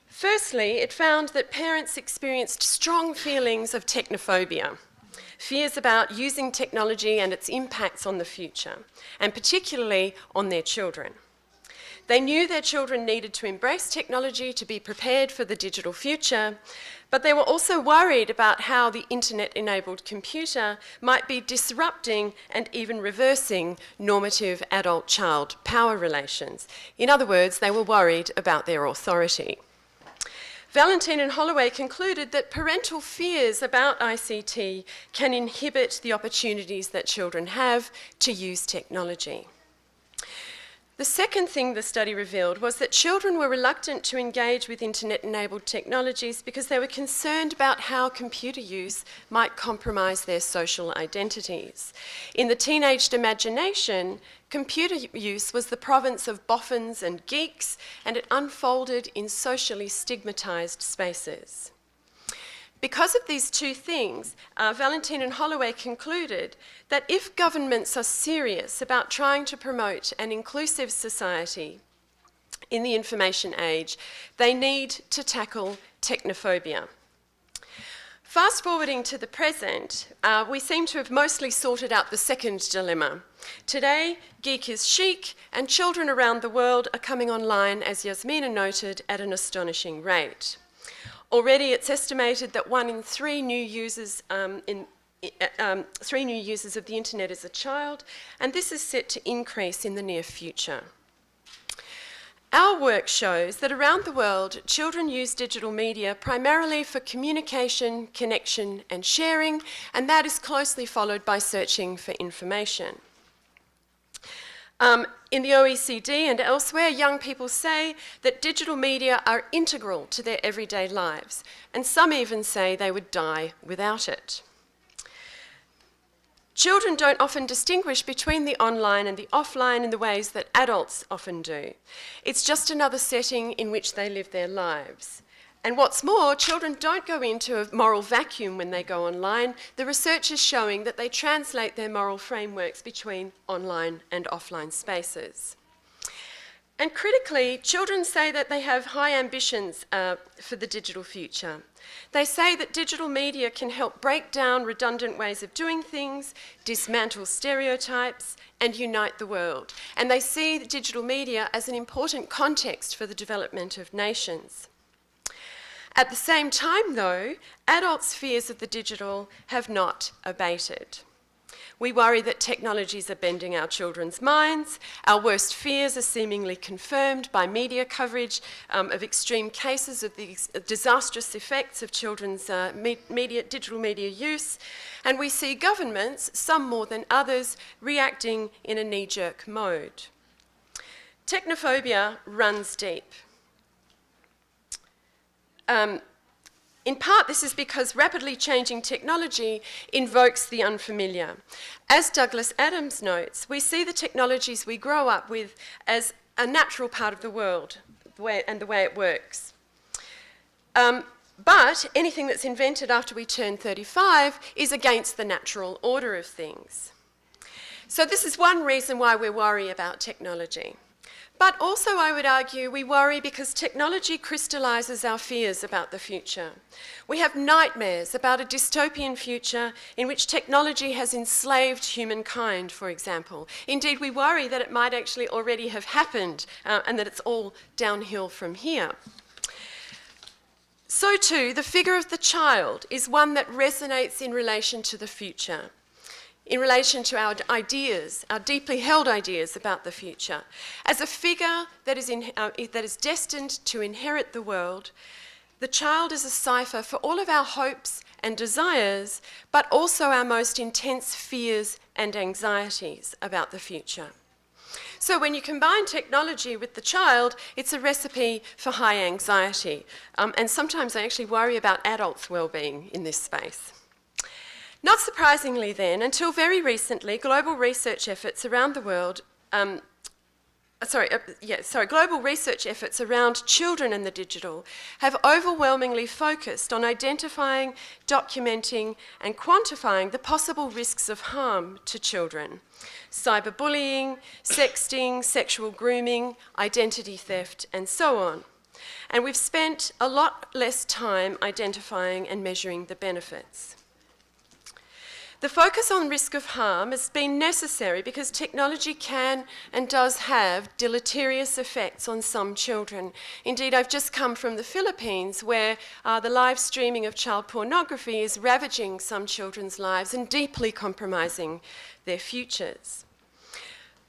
Firstly, it found that parents experienced strong feelings of technophobia, fears about using technology and its impacts on the future, and particularly on their children. They knew their children needed to embrace technology to be prepared for the digital future, but they were also worried about how the internet-enabled computer might be disrupting and even reversing normative adult-child power relations. In other words, they were worried about their authority. Valentine and Holloway concluded that parental fears about ICT can inhibit the opportunities that children have to use technology. The second thing the study revealed was that children were reluctant to engage with internet-enabled technologies because they were concerned about how computer use might compromise their social identities. In the teenaged imagination, computer use was the province of boffins and geeks, and it unfolded in socially stigmatized spaces. Because of these two things, Valentine and Holloway concluded that if governments are serious about trying to promote an inclusive society in the information age, they need to tackle technophobia. Fast forwarding to the present, we seem to have mostly sorted out the second dilemma. Today, geek is chic, and children around the world are coming online, as Yasmina noted, at an astonishing rate. Already, it's estimated that 1 in 3 new users of the internet is a child, and this is set to increase in the near future. Our work shows that around the world, children use digital media primarily for communication, connection, and sharing, and that is closely followed by searching for information. In the OECD and elsewhere, young people say that digital media are integral to their everyday lives, and some even say they would die without it. Children don't often distinguish between the online and the offline in the ways that adults often do. It's just another setting in which they live their lives. And what's more, children don't go into a moral vacuum when they go online. The research is showing that they translate their moral frameworks between online and offline spaces. And critically, children say that they have high ambitions for the digital future. They say that digital media can help break down redundant ways of doing things, dismantle stereotypes, and unite the world. And they see digital media as an important context for the development of nations. At the same time, though, adults' fears of the digital have not abated. We worry that technologies are bending our children's minds. Our worst fears are seemingly confirmed by media coverage of extreme cases of the disastrous effects of children's digital media use. And we see governments, some more than others, reacting in a knee-jerk mode. Technophobia runs deep. In part, this is because rapidly changing technology invokes the unfamiliar. As Douglas Adams notes, we see the technologies we grow up with as a natural part of the world and the way it works. But anything that's invented after we turn 35 is against the natural order of things. So this is one reason why we worry about technology. But also, I would argue, we worry because technology crystallises our fears about the future. We have nightmares about a dystopian future in which technology has enslaved humankind, for example. Indeed, we worry that it might actually already have happened and that it's all downhill from here. So too, the figure of the child is one that resonates in relation to the future, in relation to our ideas, our deeply held ideas about the future. As a figure that is destined to inherit the world, the child is a cipher for all of our hopes and desires, but also our most intense fears and anxieties about the future. So when you combine technology with the child, it's a recipe for high anxiety. And sometimes I actually worry about adults' well-being in this space. Not surprisingly then, until very recently, global research efforts around the world, global research efforts around children and the digital have overwhelmingly focused on identifying, documenting, and quantifying the possible risks of harm to children. Cyberbullying, sexting, sexual grooming, identity theft, and so on. And we've spent a lot less time identifying and measuring the benefits. The focus on risk of harm has been necessary because technology can and does have deleterious effects on some children. Indeed, I've just come from the Philippines where the live streaming of child pornography is ravaging some children's lives and deeply compromising their futures.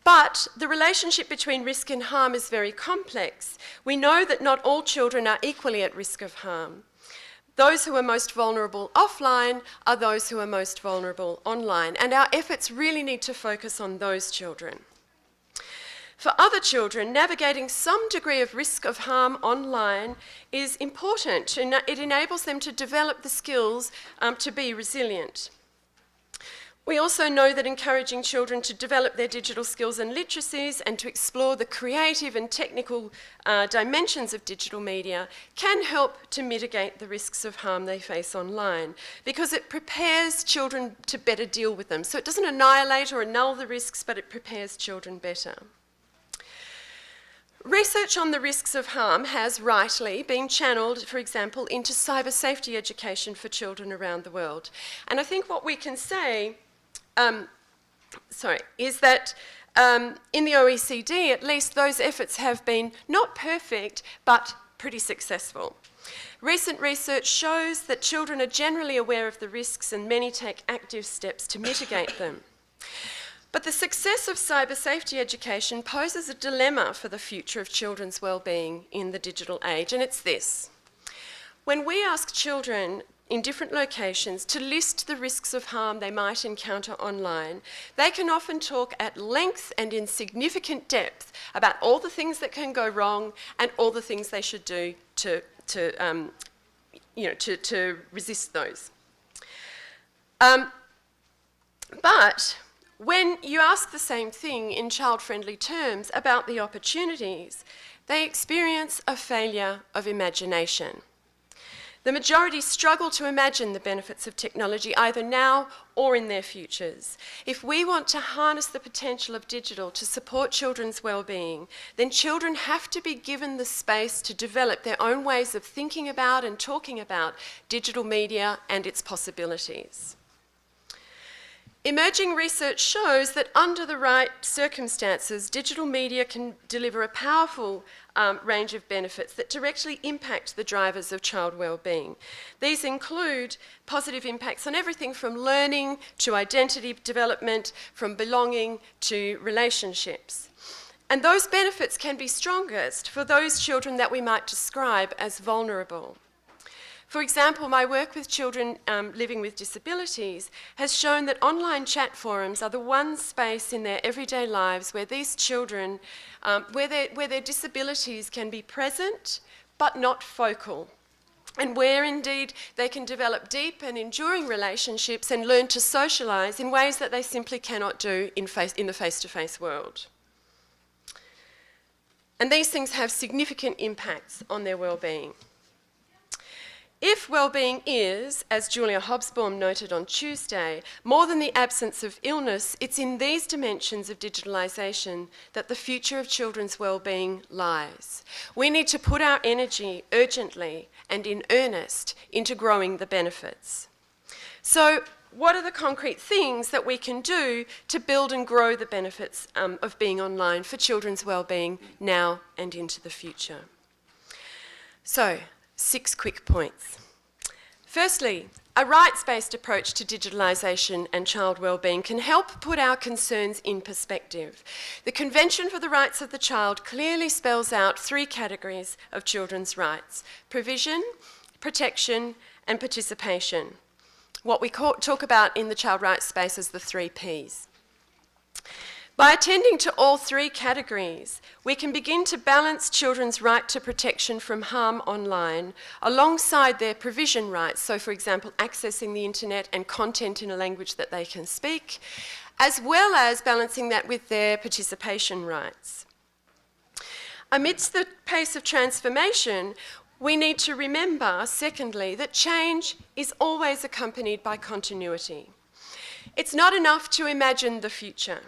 But the relationship between risk and harm is very complex. We know that not all children are equally at risk of harm. Those who are most vulnerable offline are those who are most vulnerable online, and our efforts really need to focus on those children. For other children, navigating some degree of risk of harm online is important. It enables them to develop the skills to be resilient. We also know that encouraging children to develop their digital skills and literacies and to explore the creative and technical dimensions of digital media can help to mitigate the risks of harm they face online because it prepares children to better deal with them. So it doesn't annihilate or annul the risks, but it prepares children better. Research on the risks of harm has rightly been channeled, for example, into cyber safety education for children around the world. And I think what we can say is that in the OECD, at least those efforts have been not perfect, but pretty successful. Recent research shows that children are generally aware of the risks and many take active steps to mitigate them. But the success of cyber safety education poses a dilemma for the future of children's well-being in the digital age, and it's this. When we ask children in different locations to list the risks of harm they might encounter online, they can often talk at length and in significant depth about all the things that can go wrong and all the things they should do to resist those. But when you ask the same thing in child-friendly terms about the opportunities, they experience a failure of imagination. The majority struggle to imagine the benefits of technology either now or in their futures. If we want to harness the potential of digital to support children's well-being, then children have to be given the space to develop their own ways of thinking about and talking about digital media and its possibilities. Emerging research shows that under the right circumstances, digital media can deliver a powerful range of benefits that directly impact the drivers of child well-being. These include positive impacts on everything from learning to identity development, from belonging to relationships. And those benefits can be strongest for those children that we might describe as vulnerable. For example, my work with children living with disabilities has shown that online chat forums are the one space in their everyday lives where these children, where their disabilities can be present but not focal. and where indeed they can develop deep and enduring relationships and learn to socialise in ways that they simply cannot do in the face-to-face world. And these things have significant impacts on their well-being. If well-being is, as Julia Hobsbawm noted on Tuesday, more than the absence of illness, it's in these dimensions of digitalisation that the future of children's well-being lies. We need to put our energy urgently and in earnest into growing the benefits. So, what are the concrete things that we can do to build and grow the benefits of being online for children's well-being now and into the future? So, 6 quick points. Firstly, a rights-based approach to digitalisation and child wellbeing can help put our concerns in perspective. The Convention for the Rights of the Child clearly spells out 3 categories of children's rights: provision, protection, and participation. What we talk about in the child rights space as the 3 Ps. By attending to all 3 categories, we can begin to balance children's right to protection from harm online alongside their provision rights, so for example, accessing the internet and content in a language that they can speak, as well as balancing that with their participation rights. Amidst the pace of transformation, we need to remember, secondly, that change is always accompanied by continuity. It's not enough to imagine the future.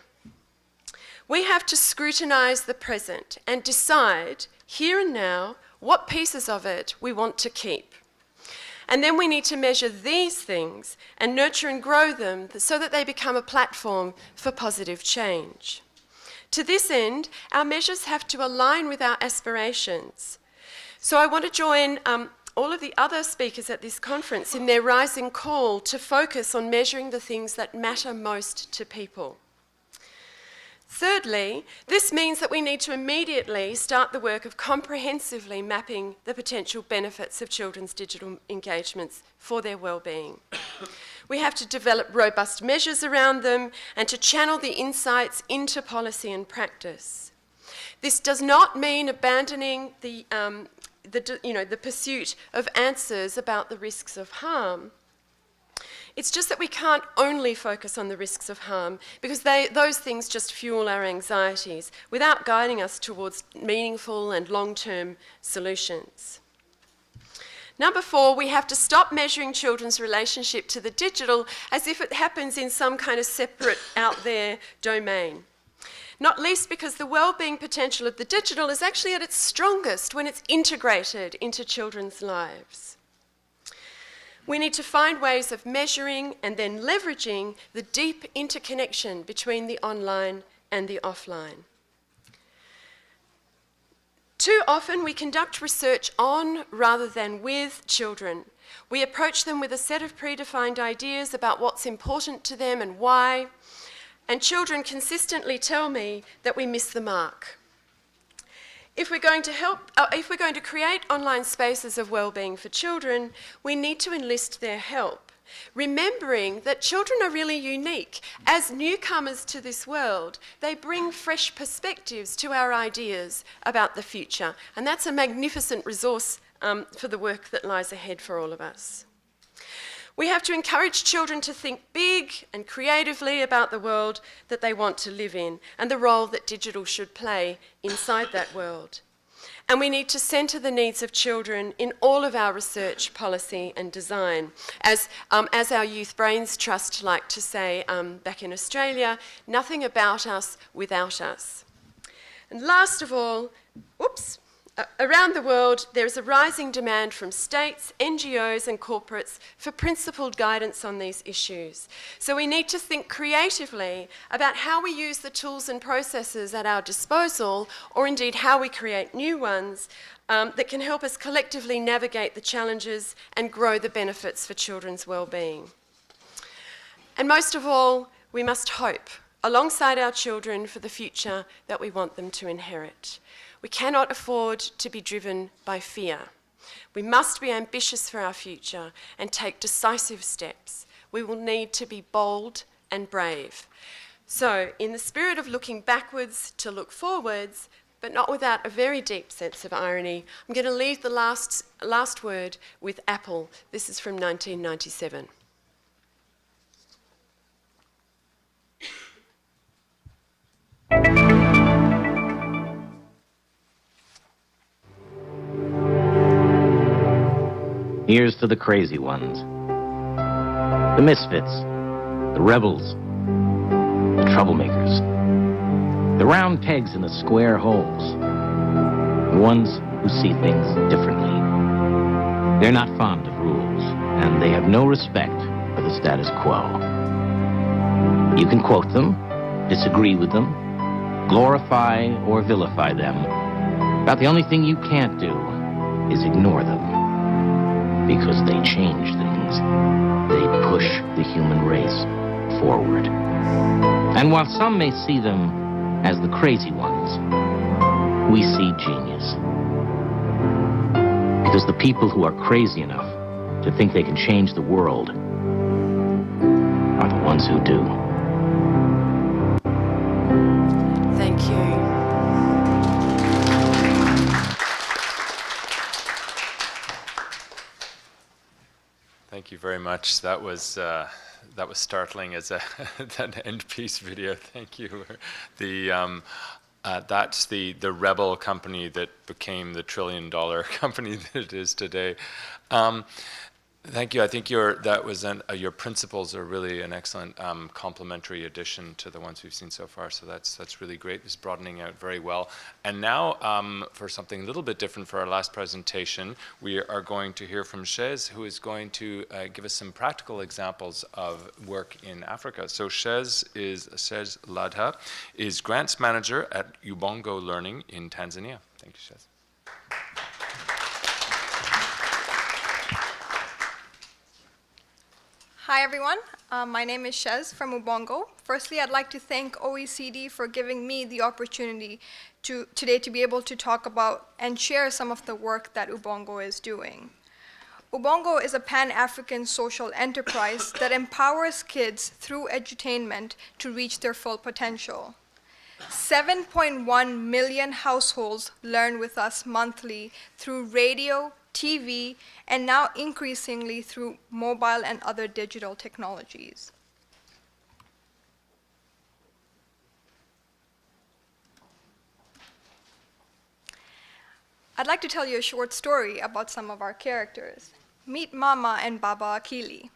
We have to scrutinise the present and decide, here and now, what pieces of it we want to keep. And then we need to measure these things and nurture and grow them so that they become a platform for positive change. To this end, our measures have to align with our aspirations. So I want to join all of the other speakers at this conference in their rising call to focus on measuring the things that matter most to people. Thirdly, this means that we need to immediately start the work of comprehensively mapping the potential benefits of children's digital engagements for their well-being. We have to develop robust measures around them and to channel the insights into policy and practice. This does not mean abandoning the pursuit of answers about the risks of harm. It's just that we can't only focus on the risks of harm because those things just fuel our anxieties without guiding us towards meaningful and long-term solutions. Number 4, we have to stop measuring children's relationship to the digital as if it happens in some kind of separate out there domain. Not least because the well-being potential of the digital is actually at its strongest when it's integrated into children's lives. We need to find ways of measuring and then leveraging the deep interconnection between the online and the offline. Too often we conduct research on rather than with children. We approach them with a set of predefined ideas about what's important to them and why, and children consistently tell me that we miss the mark. If we're going to create online spaces of well-being for children, we need to enlist their help, remembering that children are really unique. As newcomers to this world, they bring fresh perspectives to our ideas about the future, and that's a magnificent resource for the work that lies ahead for all of us. We have to encourage children to think big and creatively about the world that they want to live in and the role that digital should play inside that world. And we need to centre the needs of children in all of our research, policy and design. As our Youth Brains Trust like to say back in Australia, nothing about us without us. And last of all, around the world, there is a rising demand from states, NGOs and corporates for principled guidance on these issues. So we need to think creatively about how we use the tools and processes at our disposal, or indeed how we create new ones that can help us collectively navigate the challenges and grow the benefits for children's well-being. And most of all, we must hope, alongside our children, for the future that we want them to inherit. We cannot afford to be driven by fear. We must be ambitious for our future and take decisive steps. We will need to be bold and brave. So, in the spirit of looking backwards to look forwards, but not without a very deep sense of irony. I'm going to leave the last word with Apple. This is from 1997. Here's to the crazy ones, the misfits, the rebels, the troublemakers, the round pegs in the square holes, the ones who see things differently. They're not fond of rules, and they have no respect for the status quo. You can quote them, disagree with them, glorify or vilify them, but the only thing you can't do is ignore them. Because they change things. They push the human race forward. And while some may see them as the crazy ones, we see genius. Because the people who are crazy enough to think they can change the world are the ones who do. Thank you. Thank you very much. That was startling as that end piece video. Thank you. That's the rebel company that became the $1 trillion company that it is today. Thank you. I think your principles are really an excellent complementary addition to the ones we've seen so far. So that's really great. It's broadening out very well. And now for something a little bit different for our last presentation, we are going to hear from Shez, who is going to give us some practical examples of work in Africa. So Shez Ladha is grants manager at Ubongo Learning in Tanzania. Thank you, Shez. Hi everyone, my name is Shez from Ubongo. Firstly, I'd like to thank OECD for giving me the opportunity today to be able to talk about and share some of the work that Ubongo is doing. Ubongo is a Pan-African social enterprise that empowers kids through edutainment to reach their full potential. 7.1 million households learn with us monthly through radio, TV, and now increasingly through mobile and other digital technologies. I'd like to tell you a short story about some of our characters. Meet Mama and Baba Akili.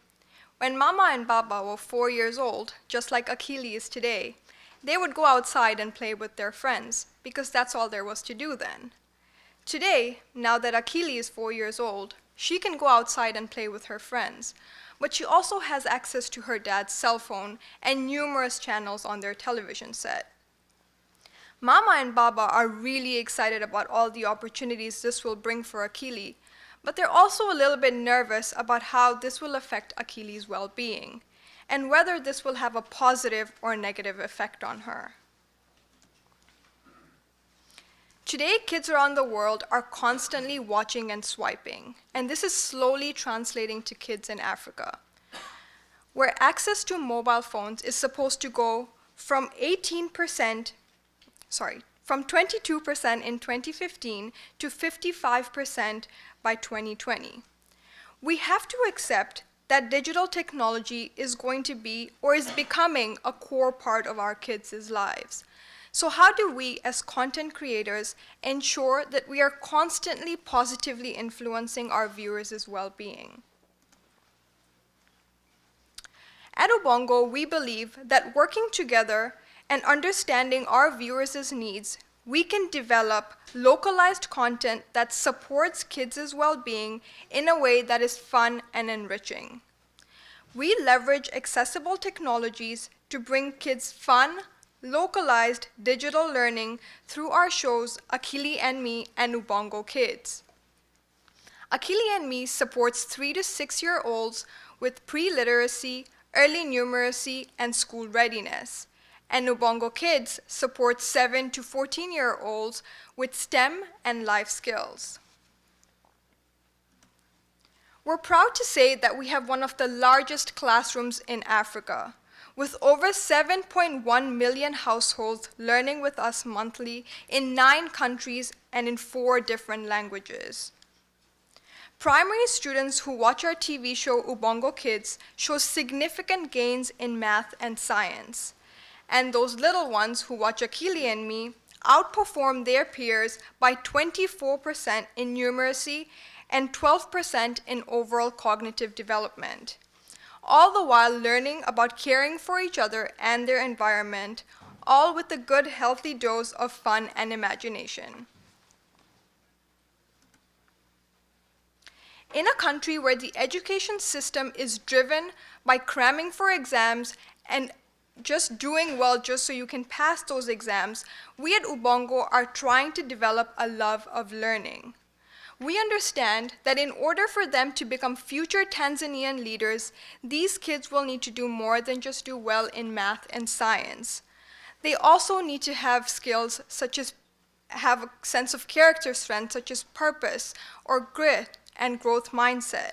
When Mama and Baba were 4 years old, just like Akili is today, they would go outside and play with their friends, because that's all there was to do then. Today, now that Akili is 4 years old, she can go outside and play with her friends, but she also has access to her dad's cell phone and numerous channels on their television set. Mama and Baba are really excited about all the opportunities this will bring for Akili, but they're also a little bit nervous about how this will affect Akili's well-being, and whether this will have a positive or negative effect on her. Today, kids around the world are constantly watching and swiping, and this is slowly translating to kids in Africa, where access to mobile phones is supposed to go from 22% in 2015 to 55% by 2020. We have to accept that digital technology is going to be, or is becoming, a core part of our kids' lives. So how do we, as content creators, ensure that we are constantly positively influencing our viewers' well-being? At Ubongo, we believe that working together and understanding our viewers' needs, we can develop localized content that supports kids' well-being in a way that is fun and enriching. We leverage accessible technologies to bring kids fun, localized digital learning through our shows Akili and Me and Ubongo Kids. Akili and Me supports 3 to 6 year olds with pre-literacy, early numeracy, and school readiness. And Ubongo Kids supports 7 to 14 year olds with STEM and life skills. We're proud to say that we have one of the largest classrooms in Africa, with over 7.1 million households learning with us monthly in 9 countries and in 4 different languages. Primary students who watch our TV show Ubongo Kids show significant gains in math and science. And those little ones who watch Akili and me outperform their peers by 24% in numeracy and 12% in overall cognitive development, all the while learning about caring for each other and their environment, all with a good, healthy dose of fun and imagination. In a country where the education system is driven by cramming for exams and just doing well just so you can pass those exams, we at Ubongo are trying to develop a love of learning. We understand that in order for them to become future Tanzanian leaders, these kids will need to do more than just do well in math and science. They also need to have skills such as have a sense of character strength, such as purpose or grit and growth mindset.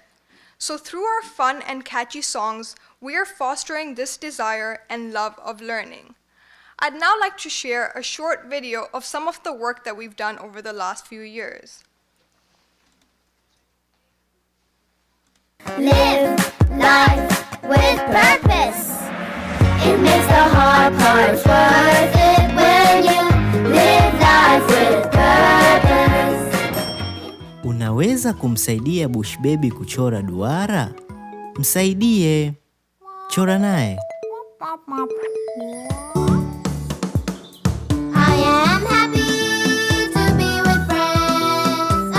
So through our fun and catchy songs, we are fostering this desire and love of learning. I'd now like to share a short video of some of the work that we've done over the last few years. Live life with purpose. It makes the hard parts worth it when you live life with purpose. Unaweza kumsaidia Bush Baby kuchora duara? Msaidie. Chora naye. I am happy to be with friends. I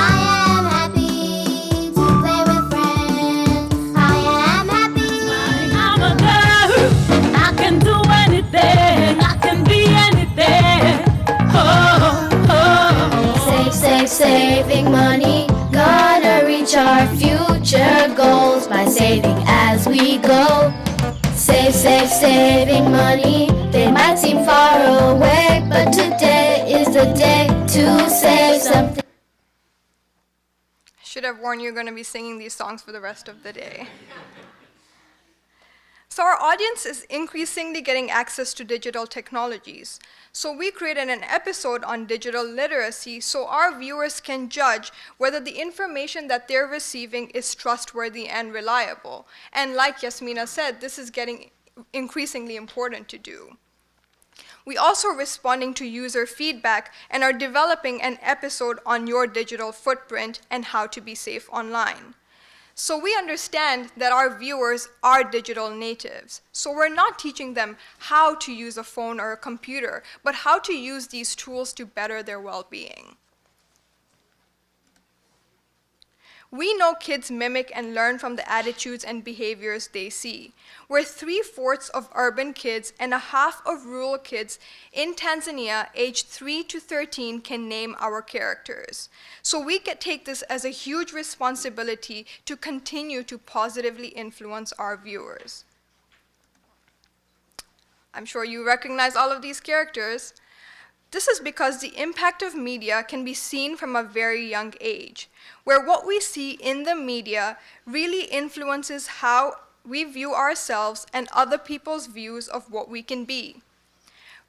am happy to play with friends. I am happy. I'm a girl. I can do anything. I can be anything. Oh, oh. Saving money. Gonna reach our future goals by saving as we go. Saving money. They might seem far away, but today is the day to save something. Should have warned you, you're going to be singing these songs for the rest of the day. So our audience is increasingly getting access to digital technologies. So we created an episode on digital literacy so our viewers can judge whether the information that they're receiving is trustworthy and reliable. And like Yasmina said, this is getting increasingly important to do. We also are responding to user feedback and are developing an episode on your digital footprint and how to be safe online. So we understand that our viewers are digital natives. So we're not teaching them how to use a phone or a computer, but how to use these tools to better their well-being. We know kids mimic and learn from the attitudes and behaviors they see. We're 3/4 of urban kids and a half of rural kids in Tanzania aged 3 to 13 can name our characters. So we take this as a huge responsibility to continue to positively influence our viewers. I'm sure you recognize all of these characters. This is because the impact of media can be seen from a very young age, where what we see in the media really influences how we view ourselves and other people's views of what we can be.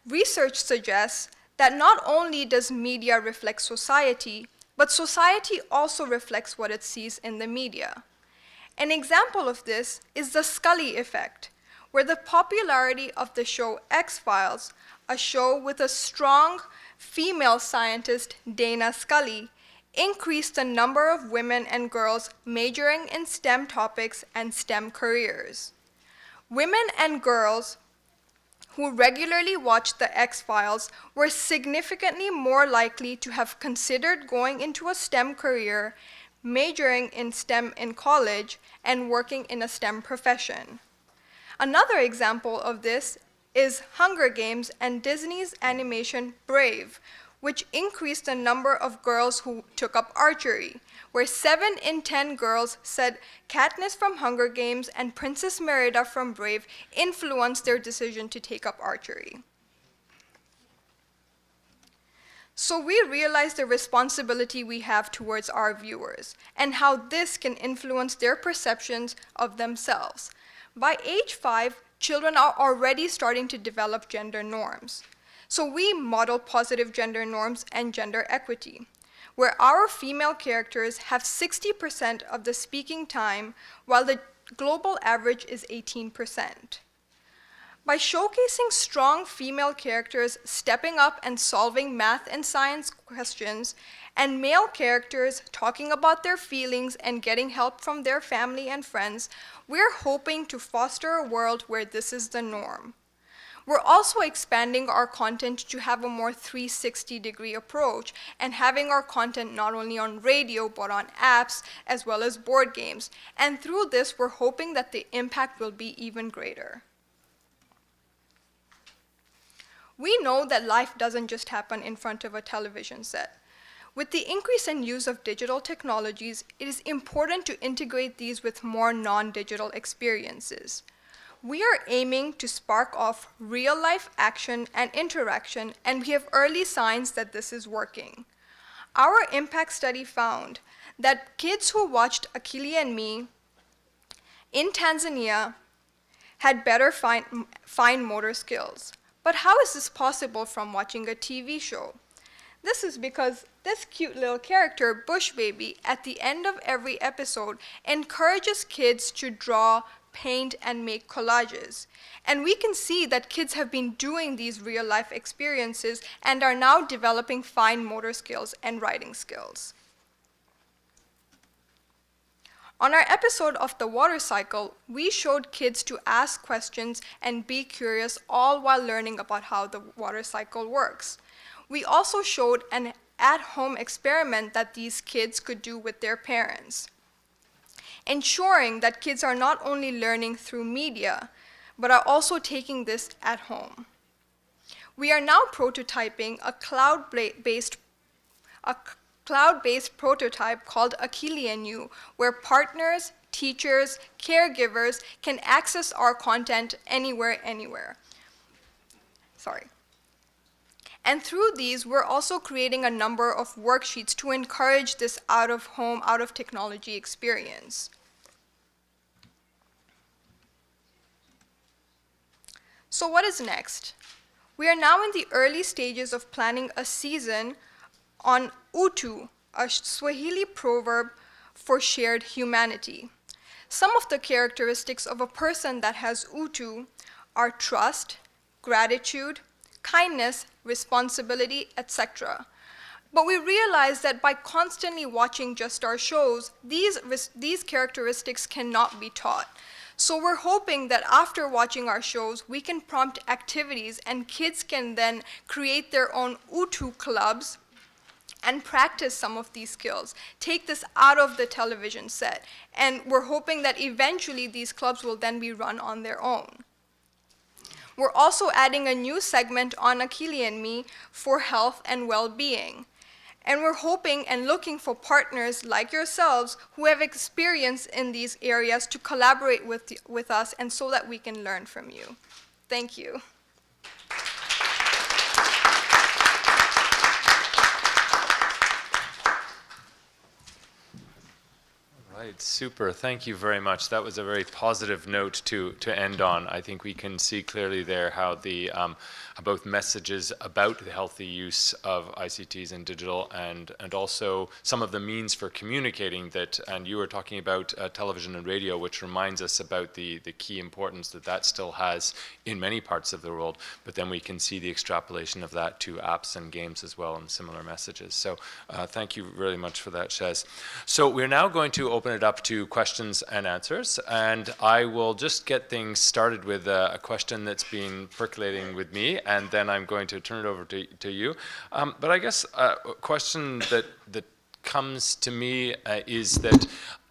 Research suggests that not only does media reflect society, but society also reflects what it sees in the media. An example of this is the Skully Effect, where the popularity of the show X-Files, a show with a strong female scientist, Dana Scully, increased the number of women and girls majoring in STEM topics and STEM careers. Women and girls who regularly watched the X-Files were significantly more likely to have considered going into a STEM career, majoring in STEM in college, and working in a STEM profession. Another example of this is Hunger Games and Disney's animation Brave, which increased the number of girls who took up archery, where 7 in 10 girls said Katniss from Hunger Games and Princess Merida from Brave influenced their decision to take up archery. So we realize the responsibility we have towards our viewers and how this can influence their perceptions of themselves. By age 5, children are already starting to develop gender norms. So we model positive gender norms and gender equity, where our female characters have 60% of the speaking time, while the global average is 18%. By showcasing strong female characters stepping up and solving math and science questions, and male characters talking about their feelings and getting help from their family and friends, we're hoping to foster a world where this is the norm. We're also expanding our content to have a more 360-degree approach and having our content not only on radio but on apps as well as board games. And through this, we're hoping that the impact will be even greater. We know that life doesn't just happen in front of a television set. With the increase in use of digital technologies, it is important to integrate these with more non-digital experiences. We are aiming to spark off real-life action and interaction, and we have early signs that this is working. Our impact study found that kids who watched Akili and Me in Tanzania had better fine motor skills. But how is this possible from watching a TV show? This is because this cute little character, Bush Baby, at the end of every episode encourages kids to draw, paint, and make collages. And we can see that kids have been doing these real-life experiences and are now developing fine motor skills and writing skills. On our episode of the water cycle, we showed kids to ask questions and be curious, all while learning about how the water cycle works. We also showed an at-home experiment that these kids could do with their parents, ensuring that kids are not only learning through media, but are also taking this at home. We are now prototyping a cloud-based prototype called Akili and You, where partners, teachers, caregivers can access our content anywhere. And through these, we're also creating a number of worksheets to encourage this out-of-home, out-of-technology experience. So what is next? We are now in the early stages of planning a season on utu, a Swahili proverb for shared humanity. Some of the characteristics of a person that has utu are trust, gratitude, kindness, responsibility, etc. But we realize that by constantly watching just our shows, these characteristics cannot be taught. So we're hoping that after watching our shows, we can prompt activities and kids can then create their own utu clubs and practice some of these skills, take this out of the television set. And we're hoping that eventually these clubs will then be run on their own. We're also adding a new segment on Akili and Me for health and well-being. And we're hoping and looking for partners like yourselves who have experience in these areas to collaborate with us and so that we can learn from you. Thank you. Right, super. Thank you very much. That was a very positive note to end on. I think we can see clearly there how the both messages about the healthy use of ICTs and digital and also some of the means for communicating that, and you were talking about television and radio, which reminds us about the key importance that still has in many parts of the world, but then we can see the extrapolation of that to apps and games as well and similar messages. So thank you very much for that, Shez. So we're now going to open it up to questions and answers, and I will just get things started with a question that's been percolating with me, and then I'm going to turn it over to you. But I guess a question that comes to me is that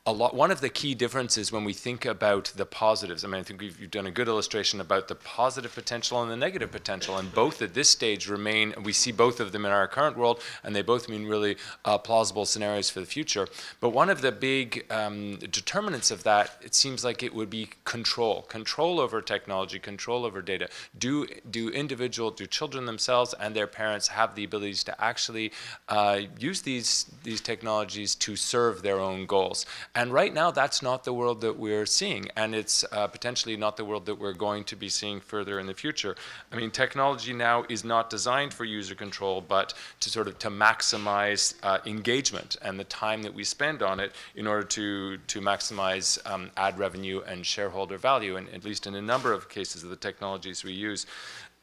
one of the key differences when we think about the positives, I mean, I think you've done a good illustration about the positive potential and the negative potential, and both at this stage remain, we see both of them in our current world, and they both mean really plausible scenarios for the future. But one of the big determinants of that, it seems like it would be control over technology, control over data. Do children themselves and their parents have the abilities to actually use these technologies to serve their own goals? And right now, that's not the world that we're seeing, and it's potentially not the world that we're going to be seeing further in the future. I mean, technology now is not designed for user control, but to maximize engagement and the time that we spend on it in order to maximize ad revenue and shareholder value, and at least in a number of cases of the technologies we use.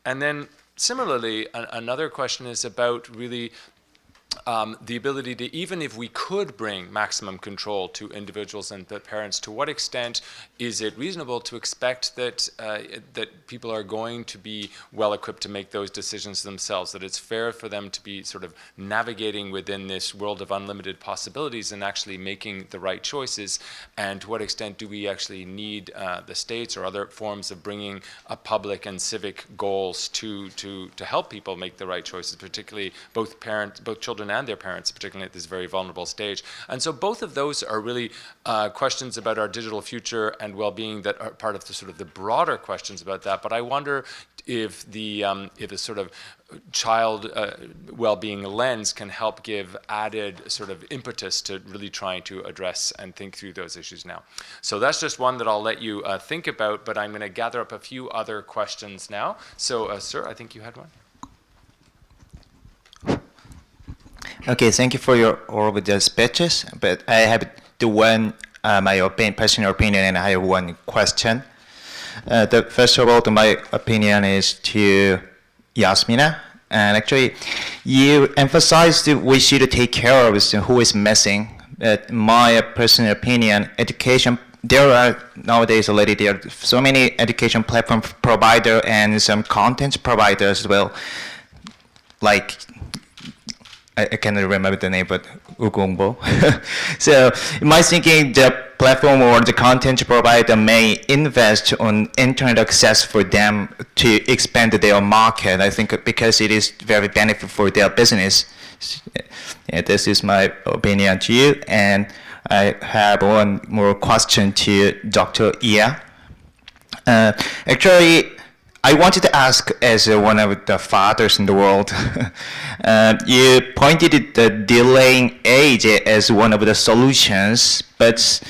And then similarly, another question is about really the ability to, even if we could bring maximum control to individuals and the parents, to what extent is it reasonable to expect that that people are going to be well equipped to make those decisions themselves, that it's fair for them to be sort of navigating within this world of unlimited possibilities and actually making the right choices, and to what extent do we actually need the states or other forms of bringing public and civic goals to help people make the right choices, particularly both children and their parents, particularly at this very vulnerable stage. And so both of those are really questions about our digital future and well-being that are part of the sort of the broader questions about that. But I wonder if the sort of child well-being lens can help give added sort of impetus to really trying to address and think through those issues now. So that's just one that I'll let you think about, but I'm going to gather up a few other questions now. So, sir, I think you had one. Okay, thank you for all of the speeches, but I have my personal opinion, and I have one question. First of all, my opinion is to Yasmina, and actually, you emphasized that we should take care of who is missing. My personal opinion, education. There are nowadays already so many education platform provider and some content providers as well, like. I can't remember the name, but Ugongbo. So, in my thinking, the platform or the content provider may invest on internet access for them to expand their market. I think because it is very beneficial for their business. Yeah, this is my opinion to you. And I have one more question to Dr. Ia. Actually, I wanted to ask, as one of the fathers in the world, you pointed at the delaying age as one of the solutions, but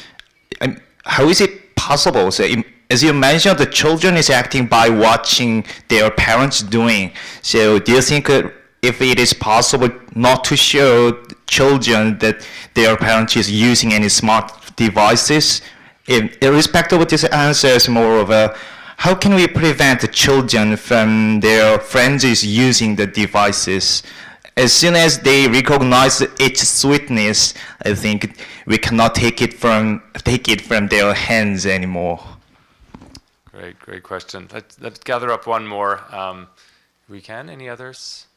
how is it possible? So, as you mentioned, the children is acting by watching their parents doing. So, do you think if it is possible not to show children that their parents is using any smart devices? Irrespective of this answer, is more of a how can we prevent the children from their friends using the devices? As soon as they recognize its sweetness, I think we cannot take it from their hands anymore. Great question. Let's gather up one more. We can. Any others?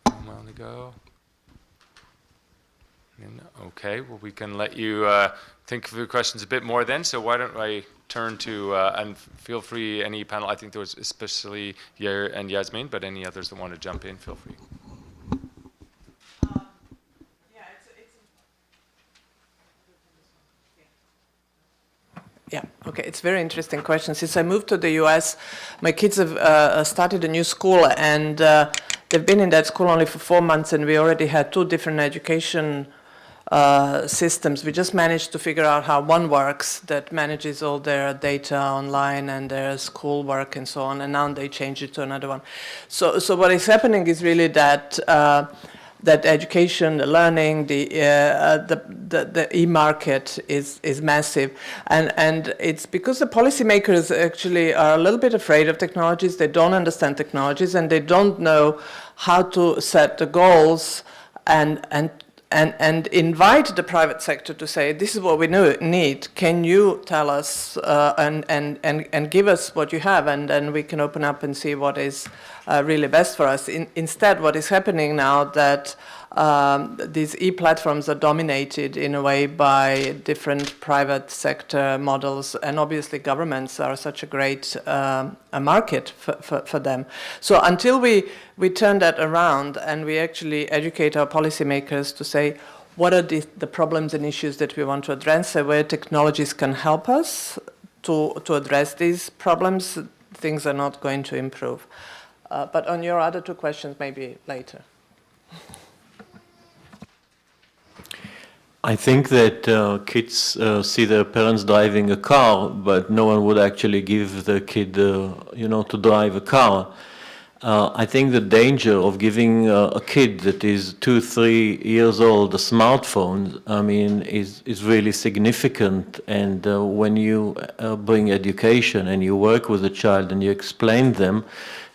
A moment ago. Okay. Well, we can let you think of the questions a bit more then. So why don't I turn to, and feel free, any panel, I think there was especially Yair and Yasmin, but any others that want to jump in, feel free. Yeah, okay, it's a very interesting question. Since I moved to the US, my kids have started a new school, and they've been in that school only for 4 months, and we already had 2 different education systems. We just managed to figure out how one works that manages all their data online and their school work and so on, and now they change it to another one. So what is happening is really that that education, the learning, the e-market is massive, and it's because the policymakers actually are a little bit afraid of technologies. They don't understand technologies, and they don't know how to set the goals and invite the private sector to say, this is what we need. Can you tell us and give us what you have, and then we can open up and see what is really best for us. Instead, what is happening now that these e-platforms are dominated in a way by different private sector models, and obviously governments are such a great a market for them. So until we turn that around and we actually educate our policymakers to say, what are the problems and issues that we want to address, and where technologies can help us to address these problems, things are not going to improve. But on your other 2 questions, maybe later. I think that kids see their parents driving a car, but no one would actually give the kid, to drive a car. I think the danger of giving a kid that is 2, 3 years old a smartphone, is really significant. And when you bring education and you work with a child and you explain them,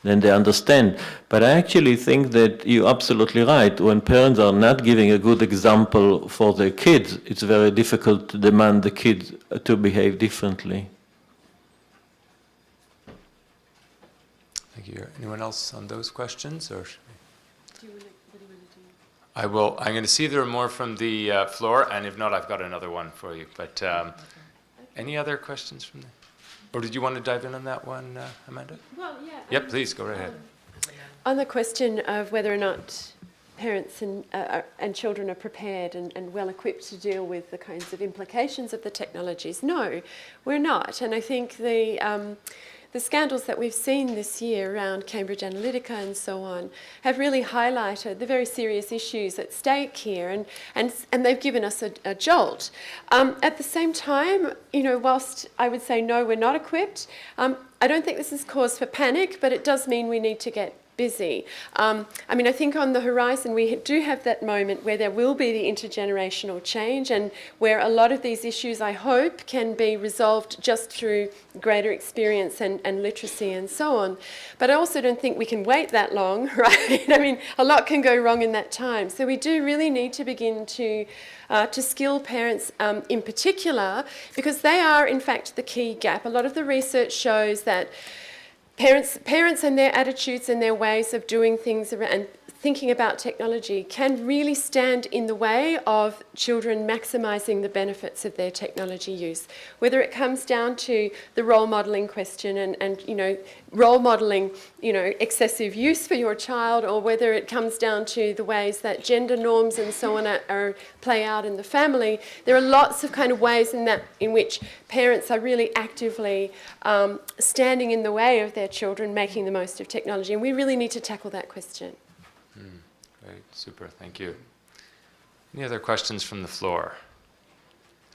then they understand. But I actually think that you're absolutely right. When parents are not giving a good example for their kids, it's very difficult to demand the kids to behave differently. Thank you. Anyone else on those questions? Or I'm going to see there are more from the floor, and if not, I've got another one for you. But any other questions from the... Or did you want to dive in on that one, Amanda? Well, yeah. Yep, please, go right ahead. On the question of whether or not parents and children are prepared and well equipped to deal with the kinds of implications of the technologies, no, we're not. And I think the scandals that we've seen this year around Cambridge Analytica and so on have really highlighted the very serious issues at stake here, and they've given us a jolt. At the same time, whilst I would say no, we're not equipped, I don't think this is cause for panic, but it does mean we need to get busy. I think on the horizon we do have that moment where there will be the intergenerational change, and where a lot of these issues, I hope, can be resolved just through greater experience and literacy and so on. But I also don't think we can wait that long, right? A lot can go wrong in that time. So we do really need to begin to skill parents in particular, because they are in fact the key gap. A lot of the research shows that Parents and their attitudes and their ways of doing things and thinking about technology can really stand in the way of children maximising the benefits of their technology use. Whether it comes down to the role modelling question and role modelling, excessive use for your child, or whether it comes down to the ways that gender norms and so on play out in the family, there are lots of kind of ways in which parents are really actively standing in the way of their children making the most of technology, and we really need to tackle that question. Great, super, thank you. Any other questions from the floor?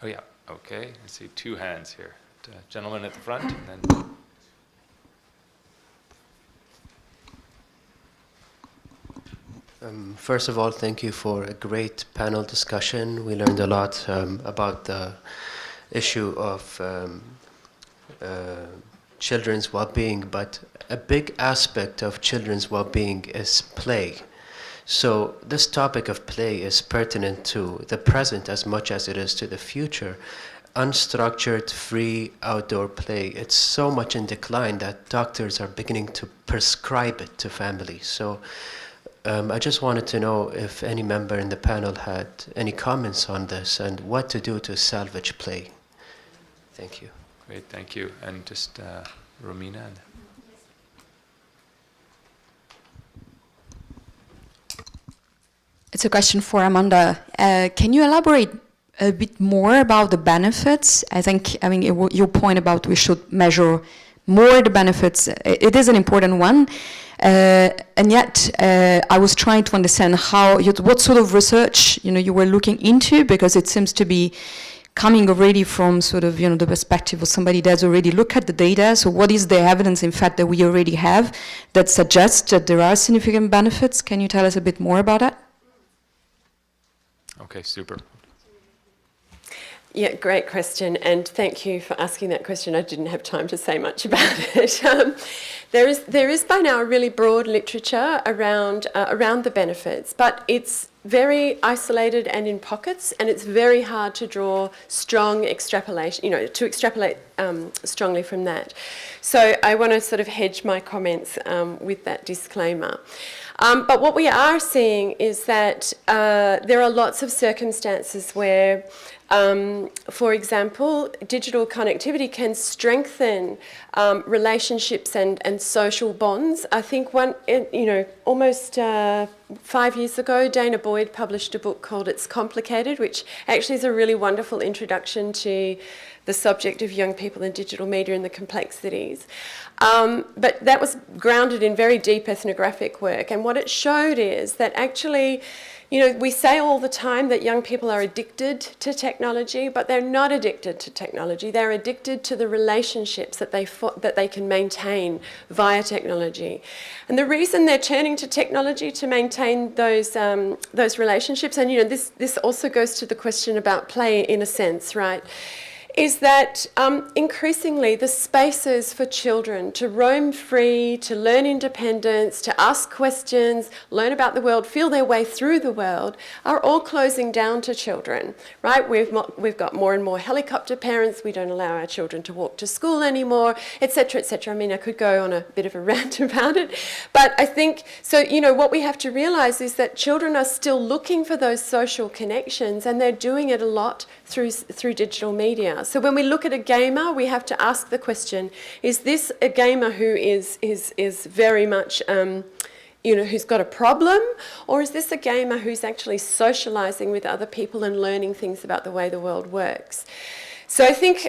Oh yeah, okay, I see 2 hands here. Gentleman at the front, and then... First of all, thank you for a great panel discussion. We learned a lot about the issue of children's well-being, but a big aspect of children's well-being is play. So this topic of play is pertinent to the present as much as it is to the future. Unstructured, free outdoor play, it's so much in decline that doctors are beginning to prescribe it to families. So I just wanted to know if any member in the panel had any comments on this and what to do to salvage play. Thank you. Great, thank you. And just Romina. It's a question for Amanda. Can you elaborate a bit more about the benefits? I think, your point about we should measure more the benefits, it is an important one. And yet, I was trying to understand what sort of research, you were looking into, because it seems to be coming already from sort of, the perspective of somebody that's already looked at the data. So what is the evidence, in fact, that we already have that suggests that there are significant benefits? Can you tell us a bit more about that? Okay, super. Yeah, great question, and thank you for asking that question. I didn't have time to say much about it. There is by now a really broad literature around the benefits, but it's very isolated and in pockets, and it's very hard to draw strong extrapolation, to extrapolate strongly from that. So I want to sort of hedge my comments with that disclaimer. But what we are seeing is that there are lots of circumstances where, for example, digital connectivity can strengthen relationships and social bonds. I think almost 5 years ago, Dana Boyd published a book called It's Complicated, which actually is a really wonderful introduction to the subject of young people in digital media and the complexities. But that was grounded in very deep ethnographic work. And what it showed is that actually, you know, we say all the time that young people are addicted to technology, but they're not addicted to technology. They're addicted to the relationships that they can maintain via technology. And the reason they're turning to technology to maintain those relationships, and you know, this also goes to the question about play in a sense, right? Is that increasingly the spaces for children to roam free, to learn independence, to ask questions, learn about the world, feel their way through the world, are all closing down to children, right? We've got more and more helicopter parents. We don't allow our children to walk to school anymore, etc., etc. I mean, I could go on a bit of a rant about it, but I think, so, you know, what we have to realise is that children are still looking for those social connections, and they're doing it a lot through digital media. So when we look at a gamer, we have to ask the question, is this a gamer who is very much, you know, who's got a problem, or is this a gamer who's actually socialising with other people and learning things about the way the world works? So I think,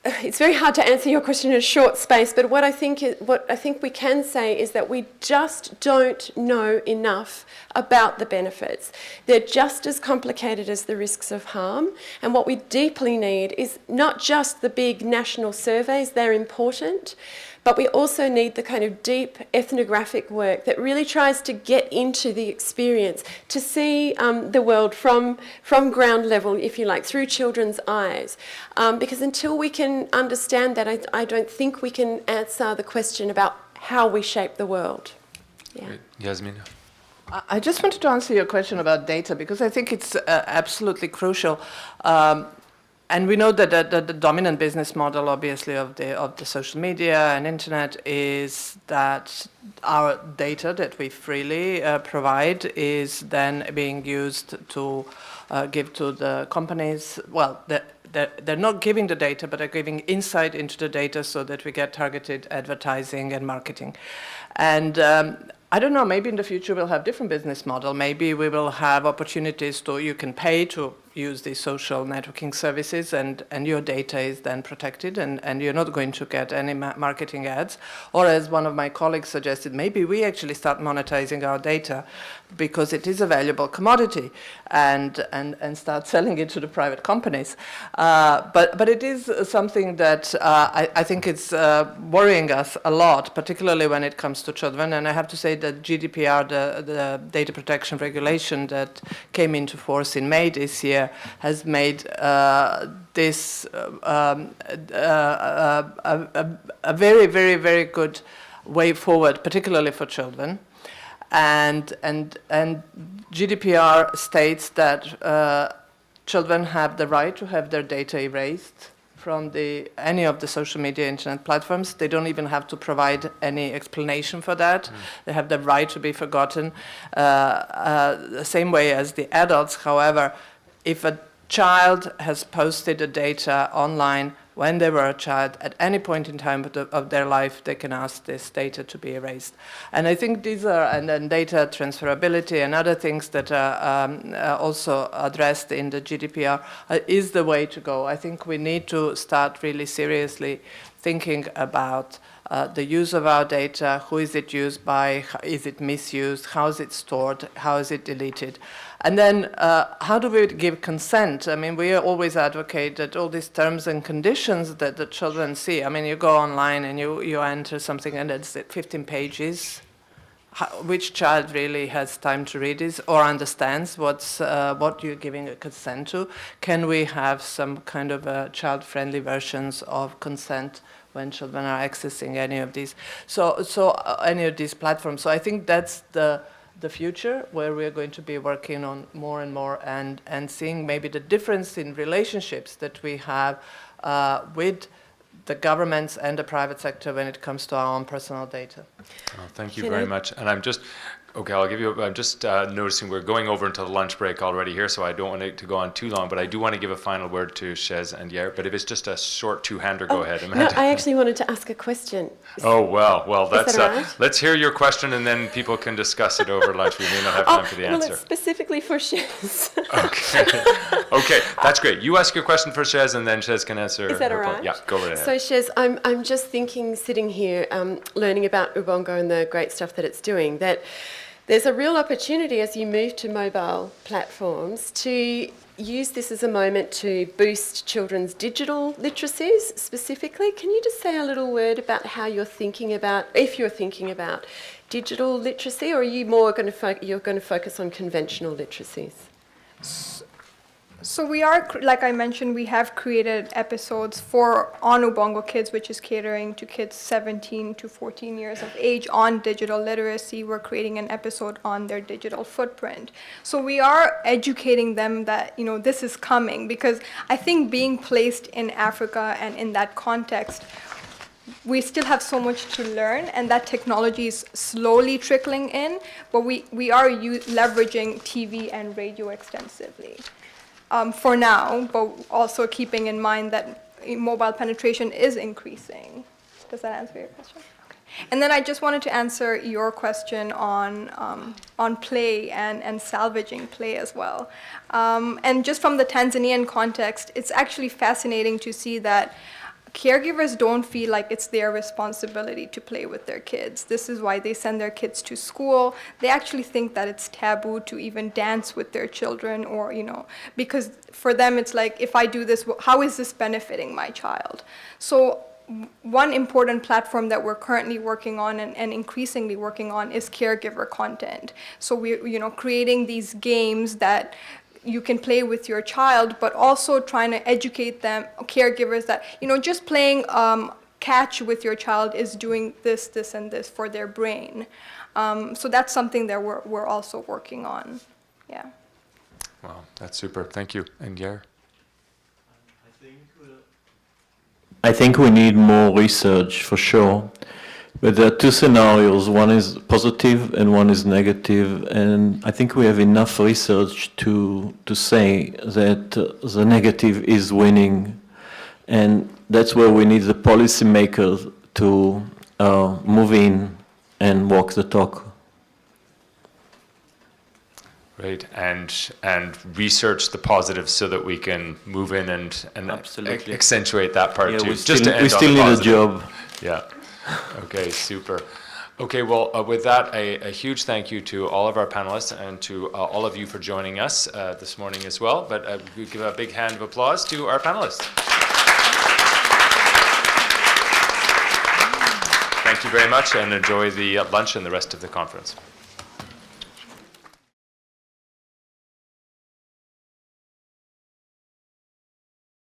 it's very hard to answer your question in a short space, but what I think we can say is that we just don't know enough about the benefits. They're just as complicated as the risks of harm, and what we deeply need is not just the big national surveys, they're important, but we also need the kind of deep ethnographic work that really tries to get into the experience, to see the world from ground level, if you like, through children's eyes. Because until we can understand that, I don't think we can answer the question about how we shape the world. Yeah. Yasmin? I just wanted to answer your question about data, because I think it's absolutely crucial. And we know that the dominant business model, obviously, of the social media and internet is that our data that we freely provide is then being used to give to the companies. Well, they're not giving the data, but they're giving insight into the data so that we get targeted advertising and marketing. And I don't know, maybe in the future we'll have different business model. Maybe we will have opportunities to, you can pay to use these social networking services, and your data is then protected, and you're not going to get any marketing ads. Or as one of my colleagues suggested, maybe we actually start monetizing our data because it is a valuable commodity, and start selling it to the private companies. But it is something that I think it's worrying us a lot, particularly when it comes to children. And I have to say that GDPR, the data protection regulation that came into force in May this year, has made this a very, very, very good way forward, particularly for children. And GDPR states that children have the right to have their data erased from any of the social media internet platforms. They don't even have to provide any explanation for that. They have the right to be forgotten. The same way as the adults, however, if a child has posted the data online when they were a child, at any point in time of their life, they can ask this data to be erased. And I think these are, and then data transferability and other things that are also addressed in the GDPR is the way to go. I think we need to start really seriously thinking about the use of our data, who is it used by, is it misused, how is it stored, how is it deleted. And then how do we give consent? I mean, we always advocate that all these terms and conditions that the children see, I mean, you go online and you enter something and it's 15 pages. Which child really has time to read this or understands what you're giving a consent to? Can we have some kind of child-friendly versions of consent when children are accessing any of these? So any of these platforms. So I think that's the future, where we're going to be working on more and more, and seeing maybe the difference in relationships that we have with the governments and the private sector when it comes to our own personal data. Oh, thank you very much. And I'm just Okay, I'll give you, I'm just noticing we're going over into the lunch break already here, so I don't want it to go on too long, but I do want to give a final word to Shez and Yair, but if it's just a short two-hander, go ahead, Amanda. No, I actually wanted to ask a question. Oh, well, that's, that all right? let's hear your question and then people can discuss it over lunch. We may not have time for the answer. Well, it's specifically for Shez. Okay, that's great. You ask your question for Shez and then Shez can answer. Is that all her right? Yeah, go right ahead. So Shez, I'm just thinking, sitting here, learning about Ubongo and the great stuff that it's doing, that there's a real opportunity as you move to mobile platforms to use this as a moment to boost children's digital literacies specifically. Can you just say a little word about how you're thinking about, if you're thinking about digital literacy, or are you more going to focus on conventional literacies? So we are, like I mentioned, we have created episodes on Ubongo Kids, which is catering to kids 17 to 14 years of age on digital literacy. We're creating an episode on their digital footprint. So we are educating them that, this is coming, because I think being placed in Africa and in that context, we still have so much to learn, and that technology is slowly trickling in, but we are leveraging TV and radio extensively. For now, but also keeping in mind that mobile penetration is increasing. Does that answer your question? Okay. And then I just wanted to answer your question on play and salvaging play as well. And just from the Tanzanian context, it's actually fascinating to see that caregivers don't feel like it's their responsibility to play with their kids. This is why they send their kids to school. They actually think that it's taboo to even dance with their children, or, because for them it's like, if I do this, how is this benefiting my child? So one important platform that we're currently working on and increasingly working on is caregiver content. So we're, creating these games that you can play with your child, but also trying to educate them, caregivers, that, just playing catch with your child is doing this, this, and this for their brain. So that's something that we're also working on. Yeah. Wow, that's super. Thank you. And Yair? I think we need more research for sure. But there are two scenarios. One is positive and one is negative. And I think we have enough research to say that the negative is winning. And that's where we need the policymakers to move in and walk the talk. Great, and research the positives so that we can move in and Absolutely. Accentuate that part too. We still need a job. Yeah. Okay, super. Okay, well, with that, a huge thank you to all of our panelists and to all of you for joining us this morning as well. But we give a big hand of applause to our panelists. Thank you very much, and enjoy the lunch and the rest of the conference.